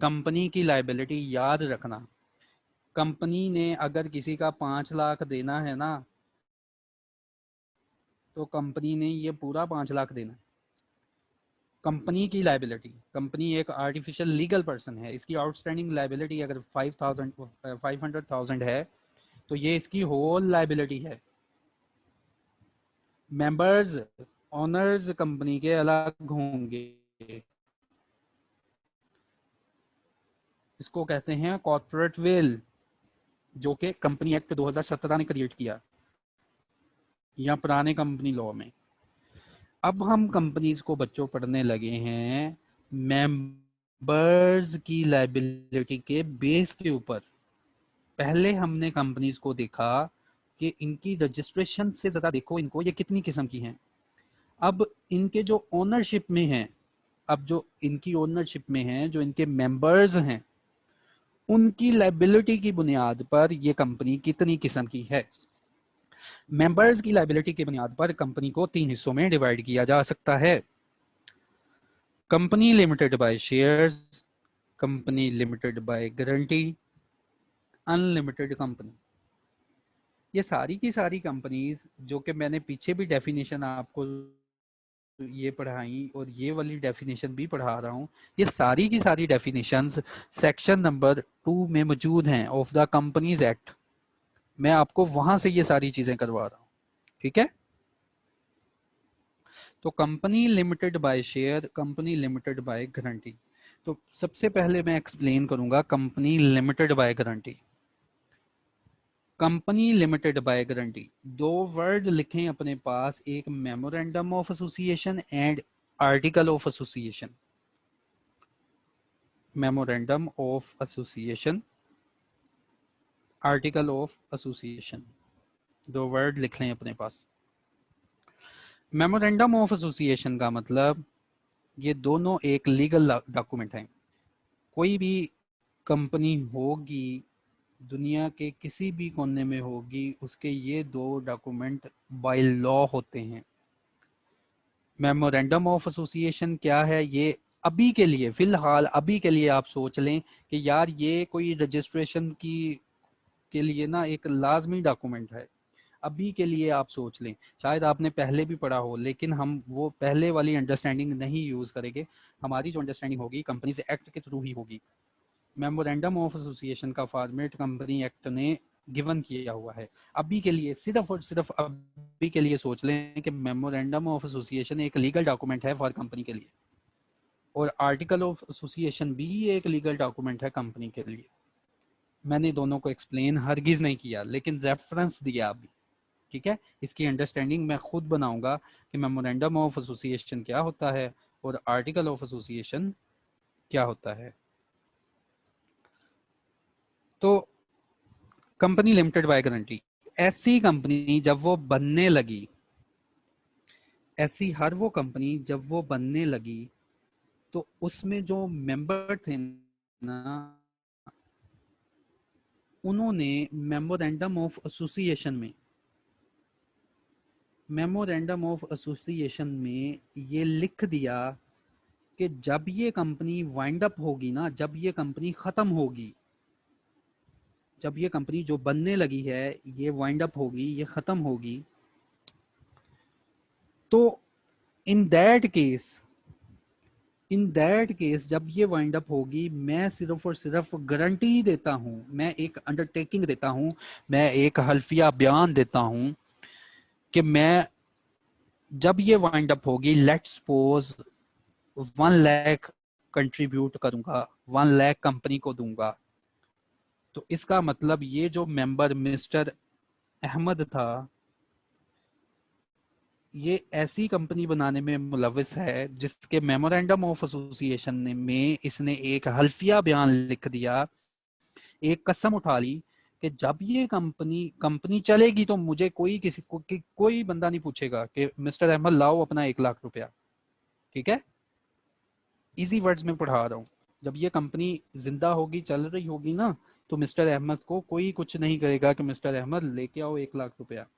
company की लाइबिलिटी याद रखना, कंपनी ने अगर किसी का 5 लाख देना है ना, तो कंपनी ने ये पूरा 5 लाख देना है। कंपनी की लाइबिलिटी, कंपनी एक आर्टिफिशियल लीगल पर्सन है, इसकी आउटस्टैंडिंग लाइबिलिटी अगर 500,000 है तो ये इसकी होल लाइबिलिटी है। मेंबर्स, ओनर्स कंपनी के अलग होंगे, इसको कहते हैं कॉर्पोरेट विल, जो कि कंपनी एक्ट 2017 ने क्रिएट किया, या पुराने कंपनी लॉ में। अब हम कंपनीज को बच्चों पढ़ने लगे हैं मेंबर्स की लाइबिलिटी के बेस के ऊपर। पहले हमने कंपनीज को देखा कि इनकी रजिस्ट्रेशन से ज़्यादा देखो इनको ये कितनी किस्म की हैं। अब इनके जो ओनरशिप में हैं, अब जो इनकी ओनरशिप में हैं, जो इनके मेंबर्स हैं, उनकी लाइबिलिटी की बुनियाद पर ये कंपनी कितनी किस्म की है। मेंबर्स की लाइबिलिटी की बुनियाद पर कंपनी को 3 हिस्सों में डिवाइड किया जा सकता है। Company limited by shares, company limited by guarantee, unlimited company. ये सारी की सारी कंपनीज जो कि मैंने पीछे भी डेफिनेशन आपको ये पढ़ाई और ये वाली डेफिनेशन भी पढ़ा रहा हूँ, ये सारी की सारी डेफिनेशंस सेक्शन नंबर 2 में मौजूद हैं ऑफ द कंपनीज एक्ट। मैं आपको वहां से ये सारी चीजें करवा रहा हूँ, ठीक है। तो company limited by share, company limited by guarantee. तो सबसे पहले मैं एक्सप्लेन करूंगा company limited by guarantee. Company limited by guarantee, 2 word लिखें अपने पास, एक memorandum of association and article of association. Memorandum of association, article of association, 2 word लिख लें अपने पास। मेमोरेंडम ऑफ एसोसिएशन का मतलब ये दोनों एक लीगल डॉक्यूमेंट हैं। कोई भी कंपनी होगी, दुनिया के किसी भी कोने में होगी, उसके ये 2 डॉक्यूमेंट बाय लॉ होते हैं। मेमोरेंडम ऑफ एसोसिएशन क्या है, ये अभी के लिए, फिलहाल अभी के लिए आप सोच लें कि यार ये कोई रजिस्ट्रेशन के लिए ना एक लाजमी डॉक्यूमेंट है। अभी के लिए आप सोच लें, शायद आपने पहले भी पढ़ा हो, लेकिन हम वो पहले वाली अंडरस्टैंडिंग नहीं यूज़ करेंगे। हमारी जो अंडरस्टैंडिंग होगी कंपनीज एक्ट के थ्रू ही होगी। मेमोरेंडम ऑफ एसोसिएशन का फॉर्मेट कंपनी एक्ट ने गिवन किया हुआ है। अभी के लिए, सिर्फ और सिर्फ अभी के लिए सोच लें कि मेमोरेंडम ऑफ एसोसिएशन एक लीगल डॉक्यूमेंट है फॉर कंपनी के लिए, और आर्टिकल ऑफ एसोसिएशन भी एक लीगल डॉक्यूमेंट है कंपनी के लिए। मैंने दोनों को एक्सप्लेन हरगिज नहीं किया, लेकिन रेफरेंस दिया अभी, ठीक है। इसकी अंडरस्टैंडिंग मैं खुद बनाऊंगा कि मेमोरेंडम ऑफ एसोसिएशन क्या होता है और आर्टिकल ऑफ एसोसिएशन क्या होता है। तो कंपनी लिमिटेड बाय गारंटी, ऐसी कंपनी जब वो बनने लगी, ऐसी हर वो कंपनी जब वो बनने लगी, तो उसमें जो मेंबर थे ना, उन्होंने मेमोरेंडम ऑफ एसोसिएशन में ये लिख दिया कि जब ये कंपनी वाइंड अप होगी ना, जब ये कंपनी खत्म होगी, जब ये कंपनी जो बनने लगी है ये वाइंड अप होगी, ये खत्म होगी, तो इन दैट केस जब ये वाइंड अप होगी, मैं सिर्फ और सिर्फ गारंटी देता हूं, मैं एक अंडरटेकिंग देता हूं, मैं एक हल्फिया बयान देता हूं कि मैं जब ये वाइंड अप होगी, लेट्स सपोज 1 लाख कंट्रीब्यूट करूंगा, 1 लाख कंपनी को दूंगा। तो इसका मतलब ये जो मेंबर मिस्टर अहमद था, ये ऐसी कंपनी बनाने में मुलविस है जिसके मेमोरेंडम ऑफ एसोसिएशन में इसने एक हल्फिया बयान लिख दिया, एक कसम उठा ली कि जब ये कंपनी चलेगी तो मुझे कोई बंदा नहीं पूछेगा कि मिस्टर अहमद लाओ अपना 1 लाख रुपया, ठीक है। इजी वर्ड्स में पढ़ा रहा हूँ। जब ये कंपनी जिंदा होगी, चल रही होगी ना, तो मिस्टर अहमद को कोई कुछ नहीं करेगा कि मिस्टर अहमद लेके आओ 1 लाख रुपया,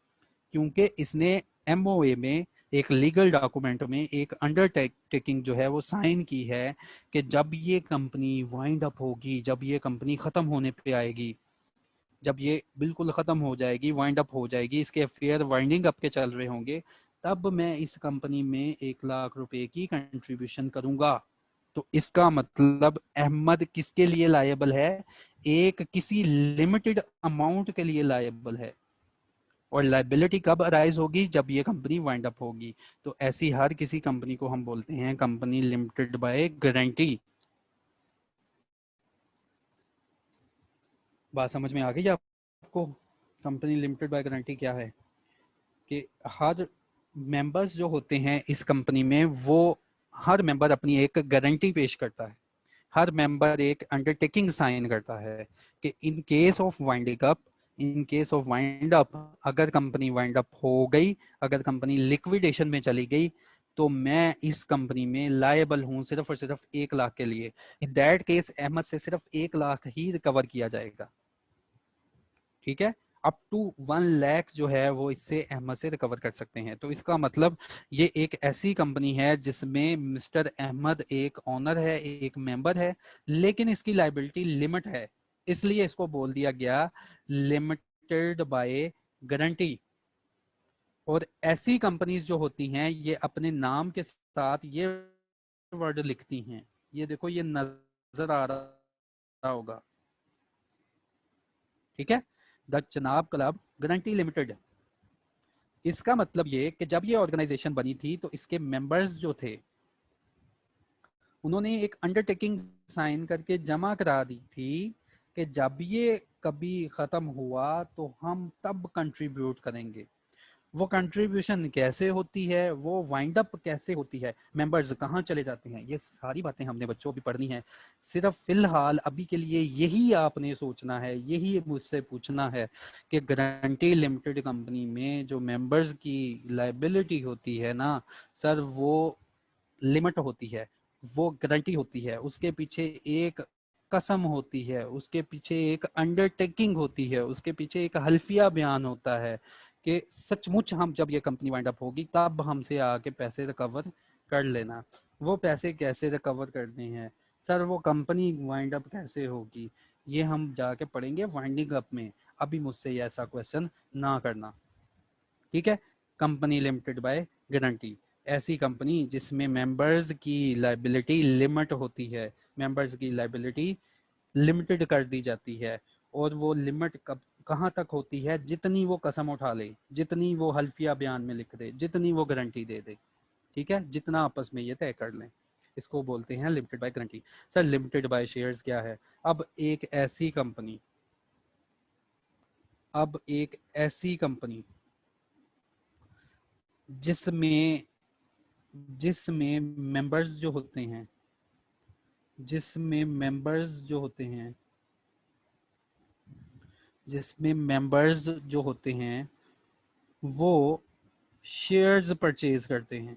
क्योंकि इसने MOA में, एक लीगल डॉक्यूमेंट में, एक अंडरटेकिंग जो है वो साइन की है कि जब ये कंपनी वाइंड अप होगी, जब ये कंपनी खत्म होने पे आएगी, जब ये बिल्कुल खत्म हो जाएगी, वाइंड अप हो जाएगी, इसके अफेयर वाइंडिंग अप के चल रहे होंगे, तब मैं इस कंपनी में 1 लाख रुपए की कंट्रीब्यूशन करूंगा। तो इसका मतलब अहमद किसके लिए लायबल है, एक किसी लिमिटेड अमाउंट के लिए लायबल है। और लाइबिलिटी कब अराइज होगी, जब ये कंपनी वाइंड अप होगी। तो ऐसी हर किसी कंपनी को हम बोलते हैं कंपनी लिमिटेड बाय गारंटी। बात समझ में आ गई आपको? कंपनी लिमिटेड बाय गारंटी क्या है कि हर मेंबर्स जो होते हैं इस कंपनी में, वो हर मेंबर अपनी एक गारंटी पेश करता है, हर मेंबर एक अंडरटेकिंग साइन करता है कि in case of wind up, अगर कंपनी वाइंड अप हो गई, अगर कंपनी लिक्विडेशन में चली गई, तो मैं इस कंपनी में लायबल हूं सिर्फ और सिर्फ 1 लाख के लिए। इन दैट केस अहमद से सिर्फ 1 लाख ही रिकवर किया जाएगा, ठीक है। अप टू 1 लाख जो है वो इससे अहमद से रिकवर कर सकते हैं। तो इसका मतलब ये एक ऐसी कंपनी है जिसमें मिस्टर अहमद एक ऑनर है, एक मेंबर है, लेकिन इसकी लायबिलिटी लिमिट है, इसलिए इसको बोल दिया गया लिमिटेड बाय गारंटी। और ऐसी कंपनीज जो होती हैं ये अपने नाम के साथ ये वर्ड लिखती हैं, ये देखो, ये नजर आ रहा होगा, ठीक है, the Chenab club guarantee limited. इसका मतलब ये कि जब ये ऑर्गेनाइजेशन बनी थी तो इसके मेंबर्स जो थे उन्होंने एक अंडरटेकिंग साइन करके जमा करा दी थी कि जब ये कभी खत्म हुआ तो हम तब कंट्रीब्यूट करेंगे। वो कंट्रीब्यूशन कैसे होती है, वो वाइंड अप कैसे होती है, मेंबर्स कहाँ चले जाते हैं, ये सारी बातें हमने बच्चों भी पढ़नी है। सिर्फ फिलहाल अभी के लिए यही आपने सोचना है, यही मुझसे पूछना है कि गारंटी लिमिटेड कंपनी में जो मेंबर्स की लायबिलिटी होती है ना सर, वो लिमिट होती है, वो गारंटी होती है, उसके पीछे एक कसम होती है, उसके पीछे एक अंडरटेकिंग होती है, उसके पीछे एक हल्फिया बयान होता है कि सचमुच हम जब ये कंपनी वाइंड अप होगी तब हमसे आके पैसे रिकवर कर लेना। वो पैसे कैसे रिकवर करने हैं सर, वो कंपनी वाइंड अप कैसे होगी, ये हम जाके पढ़ेंगे वाइंडिंग अप में। अभी मुझसे ये ऐसा क्वेश्चन ना करना, ठीक है। कंपनी लिमिटेड बाय गारंटी, ऐसी कंपनी जिसमें मेंबर्स की लायबिलिटी लिमिट होती है, मेंबर्स की लायबिलिटी लिमिटेड कर दी जाती है, और वो लिमिट कब कहाँ तक होती है, जितनी वो कसम उठा ले, जितनी वो हल्फिया बयान में लिख दे, जितनी वो गारंटी दे दे, ठीक है, जितना आपस में ये तय कर लें, इसको बोलते हैं limited by guarantee. Sir limited by shares क्या है? अब एक ऐसी कंपनी, अब एक ऐसी कंपनी जिसमें जिसमें मेंबर्स जो होते हैं, जिसमें मेंबर्स जो होते हैं, जिसमें मेंबर्स जो होते हैं वो शेयर्स परचेज करते हैं,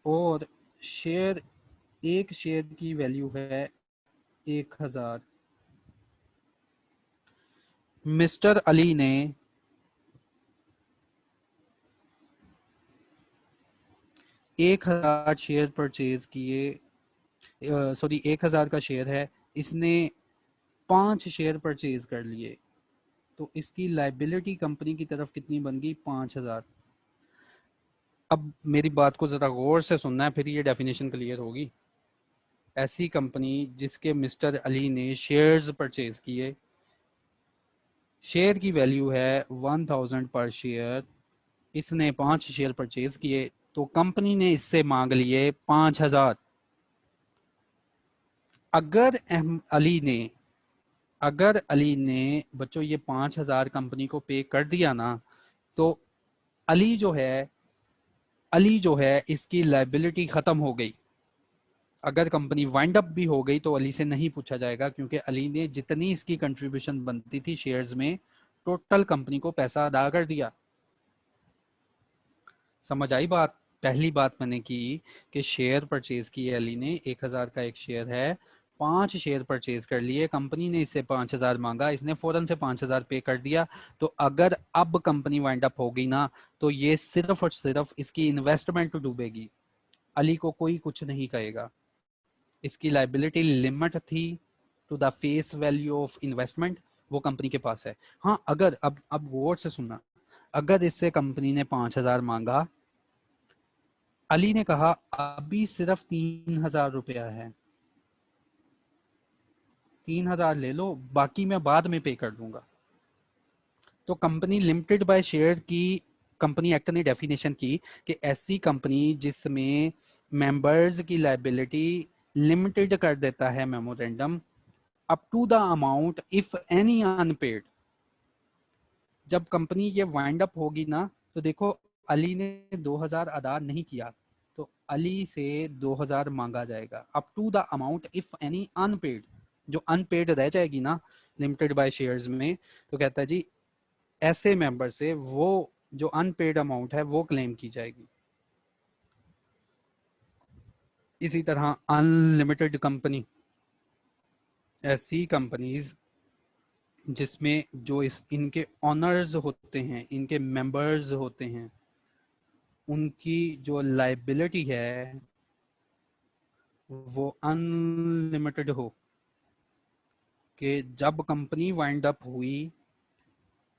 और शेयर, एक शेयर की वैल्यू है 1000। मिस्टर अली ने 1000 शेयर परचेज किए, सॉरी 1000 का शेयर है, इसने 5 शेयर परचेज कर लिए, तो इसकी लायबिलिटी कंपनी की तरफ कितनी बन गई? 5000। अब मेरी बात को ज़रा गौर से सुनना है, फिर ये डेफिनेशन क्लियर होगी। ऐसी कंपनी जिसके मिस्टर अली ने शेयर्स परचेज किए, शेयर की वैल्यू है 1000 पर शेयर, इसने 5 शेयर परचेज किए, तो कंपनी ने इससे मांग लिए 5000। अगर अली ने बच्चों ये 5000 कंपनी को पे कर दिया ना, तो अली जो है इसकी लायबिलिटी खत्म हो गई। अगर कंपनी वाइंड अप भी हो गई तो अली से नहीं पूछा जाएगा, क्योंकि अली ने जितनी इसकी कंट्रीब्यूशन बनती थी शेयर्स में, टोटल कंपनी को पैसा अदा कर दिया। समझ आई बात? पहली बात मैंने की कि शेयर परचेज किए अली ने, 1000 का एक शेयर है, 5 शेयर परचेज कर लिए, कंपनी ने इससे 5000 मांगा, इसने फौरन से 5000 पे कर दिया। तो अगर अब कंपनी वाइंड अप हो गई ना, तो ये सिर्फ और सिर्फ इसकी इन्वेस्टमेंट डूबेगी, अली को कोई कुछ नहीं कहेगा। इसकी लायबिलिटी लिमिट थी to the face value of investment, वो कंपनी के पास है। हाँ, अगर अब गौर से सुनना, अगर इससे कंपनी ने 5000 मांगा, अली ने कहा अभी सिर्फ 3000 रुपया है, 3000 ले लो, बाकी मैं बाद में पे कर दूंगा। तो कंपनी लिमिटेड बाय शेयर की कंपनी एक्ट ने डेफिनेशन की कि ऐसी कंपनी जिसमें मेंबर्स की लायबिलिटी लिमिटेड कर देता है memorandum up to the amount if any unpaid. जब कंपनी ये वाइंड अप होगी ना, तो देखो अली ने 2000 अदा नहीं किया, तो अली से 2000 मांगा जाएगा up to the amount if any unpaid. जो अनपेड रह जाएगी ना लिमिटेड बाय शेयर्स में, तो कहता है जी ऐसे मेंबर से वो जो अनपेड अमाउंट है वो क्लेम की जाएगी। इसी तरह अनलिमिटेड कंपनी, ऐसी कंपनीज जिसमें जो इनके ऑनर्स होते हैं, इनके मेंबर्स होते हैं, उनकी जो लायबिलिटी है वो अनलिमिटेड हो, कि जब कंपनी वाइंड अप हुई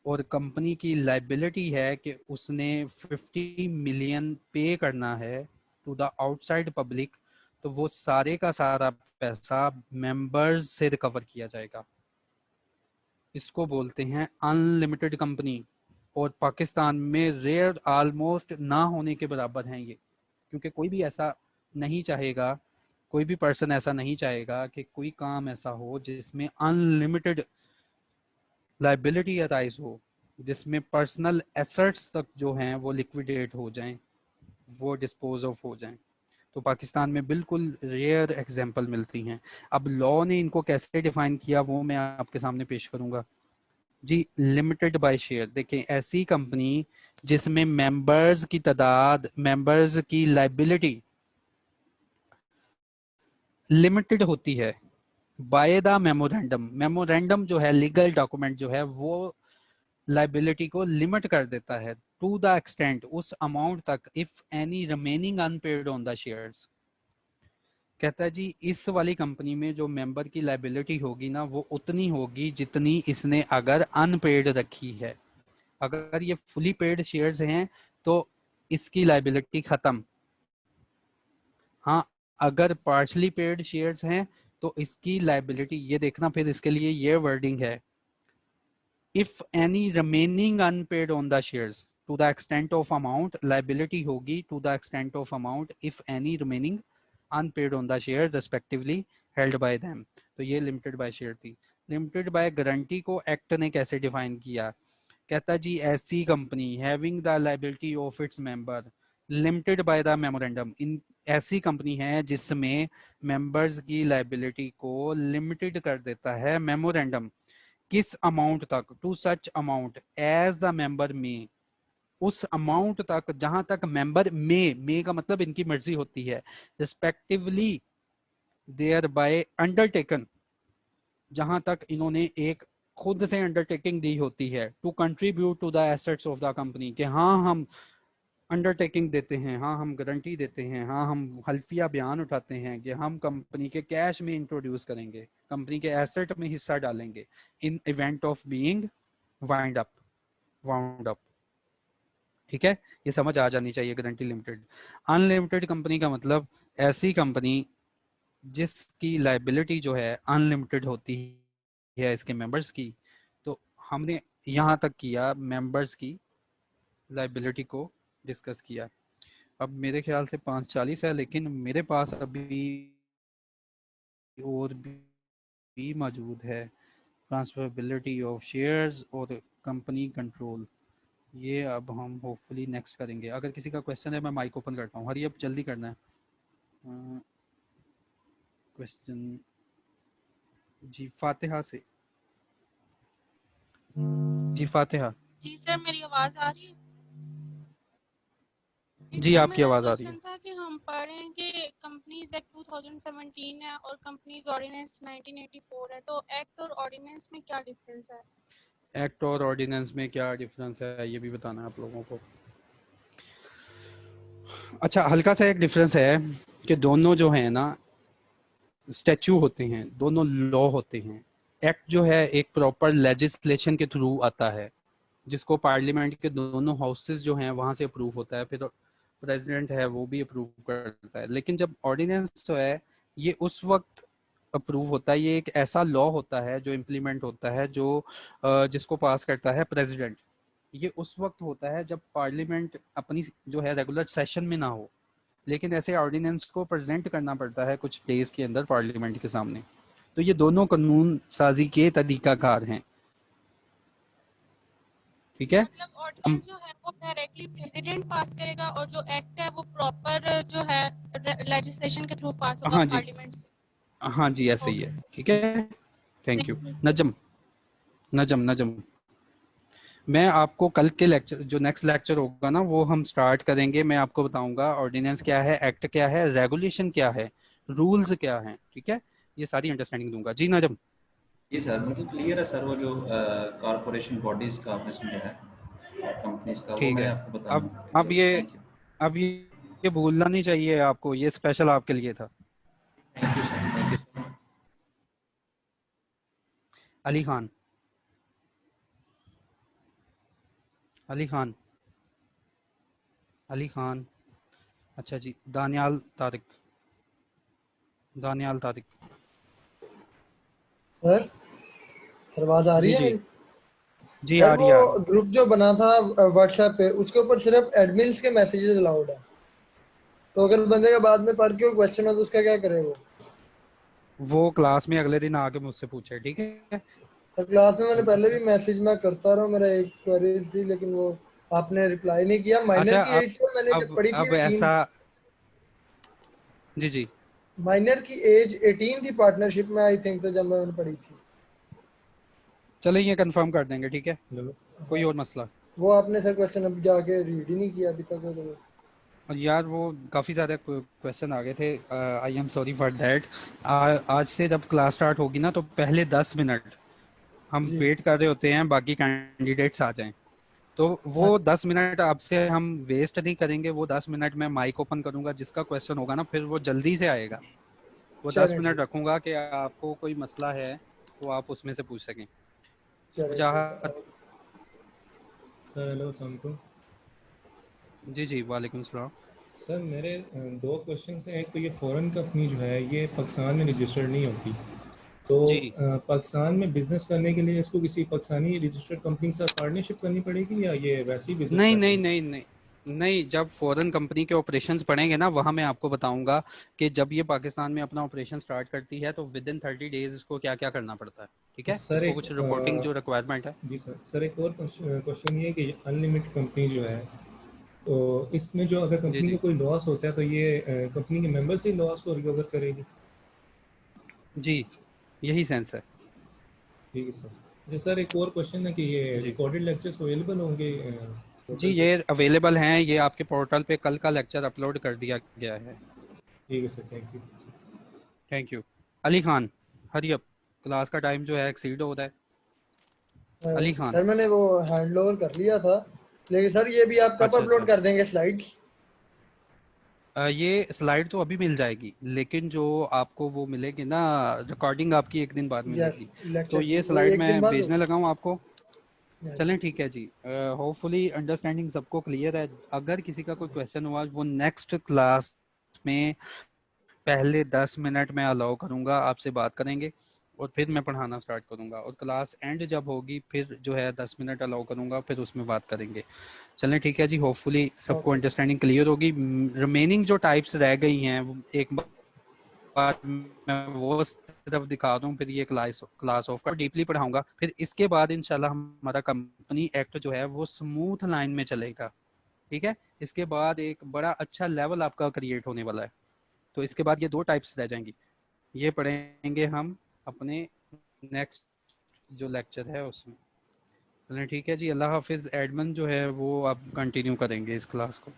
और कंपनी की लायबिलिटी है कि उसने 50 मिलियन पे करना है टू द आउटसाइड पब्लिक, तो वो सारे का सारा पैसा मेंबर्स से रिकवर किया जाएगा। इसको बोलते हैं अनलिमिटेड कंपनी, और पाकिस्तान में रेयर, ऑलमोस्ट ना होने के बराबर हैं ये, क्योंकि कोई भी ऐसा नहीं चाहेगा, कोई भी पर्सन ऐसा नहीं चाहेगा कि कोई काम ऐसा हो जिसमें अनलिमिटेड लाइबिलिटी अराइज हो जिसमें पर्सनल एसेट्स तक जो हैं वो लिक्विडेट हो जाएं, वो डिस्पोज ऑफ हो जाएं। तो पाकिस्तान में बिल्कुल रेयर एग्जांपल मिलती हैं। अब लॉ ने इनको कैसे डिफाइन किया वो मैं आपके सामने पेश करूंगा जी। लिमिटेड बाय शेयर, देखें ऐसी कंपनी जिसमें मेंबर्स की तादाद, मेंबर्स की लाइबिलिटी लिमिटेड होती है बाय द मेमोरेंडम। मेमोरेंडम जो है लीगल डॉक्यूमेंट जो है वो लाइबिलिटी को लिमिट कर देता है टू द एक्सटेंट, उस अमाउंट तक, if any remaining unpaid on the shares. कहता है जी इस वाली कंपनी में जो मेंबर की लाइबिलिटी होगी ना वो उतनी होगी जितनी इसने अगर अनपेड रखी है। अगर ये फुली पेड शेयर्स हैं तो इसकी लाइबिलिटी खत्म। हाँ, अगर पार्शली पेड शेयर्स हैं तो इसकी लाइबिलिटी, ये देखना फिर इसके लिए ये वर्डिंग है, if any remaining unpaid on the shares to the extent of amount, liability होगी to the extent of amount if any remaining unpaid on the share respectively held by them. तो ये लिमिटेड बाय शेयर थी। लिमिटेड बाय गारंटी को एक्ट ने कैसे डिफाइन किया? कहता जी ऐसी company having the liability of its member limited by the memorandum, in ऐसी कंपनी है जिसमें मेंबर्स की लाइबिलिटी को लिमिटेड कर देता है मेमोरेंडम। किस अमाउंट तक? To such amount as the member में, उस अमाउंट तक जहां तक मेंबर में का मतलब इनकी मर्जी होती है, रिस्पेक्टिवली देयर बाय अंडरटेकन, जहां तक इन्होंने एक खुद से अंडरटेकिंग दी होती है, to contribute to the assets of the company, कि हाँ हम अंडरटेकिंग देते हैं, हाँ हम गारंटी देते हैं, हाँ हम हल्फिया बयान उठाते हैं कि हम कंपनी के कैश में इंट्रोड्यूस करेंगे, कंपनी के एसेट में हिस्सा डालेंगे इन event of being wind up. ठीक है, ये समझ आ जानी चाहिए गारंटी लिमिटेड। अनलिमिटेड कंपनी का मतलब ऐसी कंपनी जिसकी लाइबिलिटी जो है अनलिमिटेड होती है इसके मेंबर्स की। तो हमने यहाँ तक किया मेंबर्स की लाइबिलिटी को डिस्कस किया। अब मेरे ख्याल से 5:40 है, लेकिन मेरे पास अभी और भी मौजूद है, ट्रांसफरेबिलिटी ऑफ शेयर्स और कंपनी कंट्रोल। ये अब हम होपफुली नेक्स्ट करेंगे। अगर किसी का क्वेश्चन है मैं माइक ओपन करता हूँ। हरी अब जल्दी करना है क्वेश्चन। जी फातिहा से, जी फातिहा। जी सर मेरी आवाज आ रही है? जी सर, आपकी मेरा आवाज आ रही है। क्वेश्चन था कि हम पढ़ रहे हैं कि कंपनीज एक्ट 2017 है और कंपनीज ऑर्डिनेंस 1984 है, तो एक्ट और ऑर्डिनेंस में क्या डिफरेंस है? एक्ट और ऑर्डिनेंस में क्या डिफरेंस है ये भी बताना है आप लोगों को। अच्छा, हल्का सा एक डिफरेंस है कि दोनों जो है ना स्टैच्यू होते हैं, दोनों लॉ होते हैं। एक्ट जो है एक प्रॉपर लेजिस्लेशन के थ्रू आता है जिसको पार्लियामेंट के दोनों हाउसेस जो हैं वहाँ से अप्रूव होता है, फिर प्रेसिडेंट है वो भी अप्रूव करता है। लेकिन जब ऑर्डिनेंस जो है ये उस वक्त अप्रूव होता है, ये एक ऐसा लॉ होता है जो इम्प्लीमेंट होता है, जो जिसको पास करता है प्रेसिडेंट। ये उस वक्त होता है जब पार्लियामेंट अपनी जो है रेगुलर सेशन में ना हो, लेकिन ऐसे ऑर्डिनेंस को प्रेजेंट करना पड़ता है कुछ डेज के अंदर पार्लियामेंट के सामने। तो ये दोनों कानून साजी के तरीकाकार हैं। ठीक है, मतलब ऑर्डिनेंस जो है वो डायरेक्टली प्रेसिडेंट पास करेगा और जो एक्ट है वो प्रॉपर जो है लेजिस्लेशन के थ्रू पास होगा हाँ जी, पार्लियामेंट से। हाँ जी ऐसे ही है। ठीक है, थैंक यू। नजम मैं आपको कल के लेक्चर, जो नेक्स्ट लेक्चर होगा ना वो हम स्टार्ट करेंगे, मैं आपको बताऊंगा ऑर्डिनेंस क्या है, एक्ट क्या है, रेगुलेशन क्या है, रूल्स क्या है। ठीक है, ये सारी अंडरस्टैंडिंग दूंगा। जी नजम। जी सर, मुझे क्लियर है सर। वो जो कॉरपोरेशन बॉडीज का आपने समझाया, कंपनीज का, वो ठीक मैं है, आपको बता अब दूंगा। अब ये थैंक यू, अब ये भूलना नहीं चाहिए आपको, ये स्पेशल आपके लिए था। Thank you sir, thank you so much. Ali Khan, Ali Khan, Ali Khan. अच्छा जी, दानियाल तारिक, दानियाल तारिक। सर आवाज आ रही जी है जी मेरी? जी, सर आ रही है, आ रही वो है। ग्रुप जो बना था व्हाट्सएप पे, उसके ऊपर सिर्फ एडमिन्स के मैसेजेस अलाउड है, तो अगर बंदे का बाद में पढ़ के क्वेश्चन हो तो उसका क्या करे वो? वो क्लास में अगले दिन आके मुझसे पूछे, ठीक है। और क्लास में मैंने पहले भी मैसेज मैं करता रहा, मेरा एक क्वेरी थी लेकिन वो आपने रिप्लाई नहीं किया। माइनर अच्छा, की एज तो मैंने जब पढ़ी थी अब 18, ऐसा, जी जी, माइनर की एज 18 थी पार्टनरशिप में आई थिंक, तो जब मैंने पढ़ी थी। चलो ये कंफर्म कर देंगे, ठीक है, कोई और मसला। वो आपने सर क्वेश्चन अभी जाके रीड ही नहीं किया अभी तक वो तो। और यार वो काफ़ी ज़्यादा क्वेश्चन आ गए थे, I am sorry for that. आज से जब क्लास स्टार्ट होगी ना तो पहले 10 मिनट हम जी वेट कर रहे होते हैं बाकी कैंडिडेट्स आ जाएं, तो वो 10 मिनट आपसे हम वेस्ट नहीं करेंगे। वो 10 मिनट में माइक ओपन करूंगा, जिसका क्वेश्चन होगा ना फिर वो जल्दी से आएगा। वो दस चलें मिनट ठीक, रखूंगा कि आपको कोई मसला है तो आप उसमें से पूछ सकें। चलें ठीक वजाहत, है। सर हेलो, अस्सलाम वालेकुम। जी जी, वालेकुम सलाम। सर मेरे दो क्वेश्चन हैं। एक तो ये फॉरेन कंपनी जो है ये पाकिस्तान में रजिस्टर्ड नहीं होती, तो जी पाकिस्तान में बिजनेस करने के लिए इसको किसी पाकिस्तानी रजिस्टर्ड कंपनी के साथ पार्टनरशिप करनी पड़ेगी या ये वैसे ही बिजनेस नहीं कर नहीं लेगी? नहीं नहीं नहीं, जब फॉरेन कंपनी के ऑपरेशंस पड़ेंगे ना वहाँ मैं आपको बताऊंगा कि जब ये पाकिस्तान में अपना ऑपरेशन स्टार्ट करती है तो विद इन 30 डेज इसको क्या क्या करना पड़ता है, ठीक है, सर इसको एक कुछ रिपोर्टिंग जो रिक्वायरमेंट है। जी सर एक और क्वेश्चन ये है कि अनलिमिटेड कंपनी जो है, तो इसमें जो अगर जी कंपनी को जी कोई लॉस होता है तो ये कंपनी के मेंबर से ही लॉस को रिकवर करेगी? जी, यही सेंस है। ठीक है सर। अच्छा सर, एक और क्वेश्चन है कि ये जी रिकॉर्डेड लेक्चर्स अवेलेबल होंगे जी, पोर्टल पे? ये अवेलेबल हैं, ये आपके पोर्टल पे कल का लेक्चर अपलोड कर दिया गया है। ठीक है sir, thank you. Thank you. Ali Khan, hurry up, class का टाइम जो है एक्सीड हो रहा है। अली खान, सर मैंने वो हैंड ओवर कर लिया था, लेकिन सर ये भी आप कब अच्छा अपलोड अच्छा, कर देंगे स्लाइड्स? ये स्लाइड तो अभी मिल जाएगी, लेकिन जो आपको वो मिलेगी ना, रिकॉर्डिंग आपकी एक दिन बाद यस, मिलेगी। तो लेक्चर की ये वो स्लाइड एक दिन मैं बाद भेजने लगा हूँ आपको। yes। चलें ठीक है जी, होपफुली अंडरस्टैंडिंग सबको क्लियर है। अगर किसी का कोई क्वेश्चन हुआ वो नेक्स्ट क्लास में पहले 10 मिनट में अलाउ करूँगा, आपसे बात करेंगे और फिर मैं पढ़ाना स्टार्ट करूँगा, और क्लास एंड जब होगी फिर जो है 10 मिनट अलाउ करूँगा, फिर उसमें बात करेंगे। चलें ठीक है जी, होपफुली सबको ओके अंडरस्टैंडिंग क्लियर होगी। रिमेनिंग जो टाइप्स रह गई हैं एक बार मैं वो सिर्फ दिखा दूं, फिर ये क्लास ऑफ का डीपली पढ़ाऊंगा, फिर इसके बाद इंशाल्लाह हमारा कंपनी एक्ट जो है वो स्मूथ लाइन में चलेगा, ठीक है। इसके बाद एक बड़ा अच्छा लेवल आपका क्रिएट होने वाला है। तो इसके बाद ये 2 टाइप्स रह जाएंगी, ये पढ़ेंगे हम अपने नेक्स्ट जो लेक्चर है उसमें। चलें ठीक है जी, अल्लाह हाफिज़। एडमिन जो है वो आप कंटिन्यू करेंगे इस क्लास को।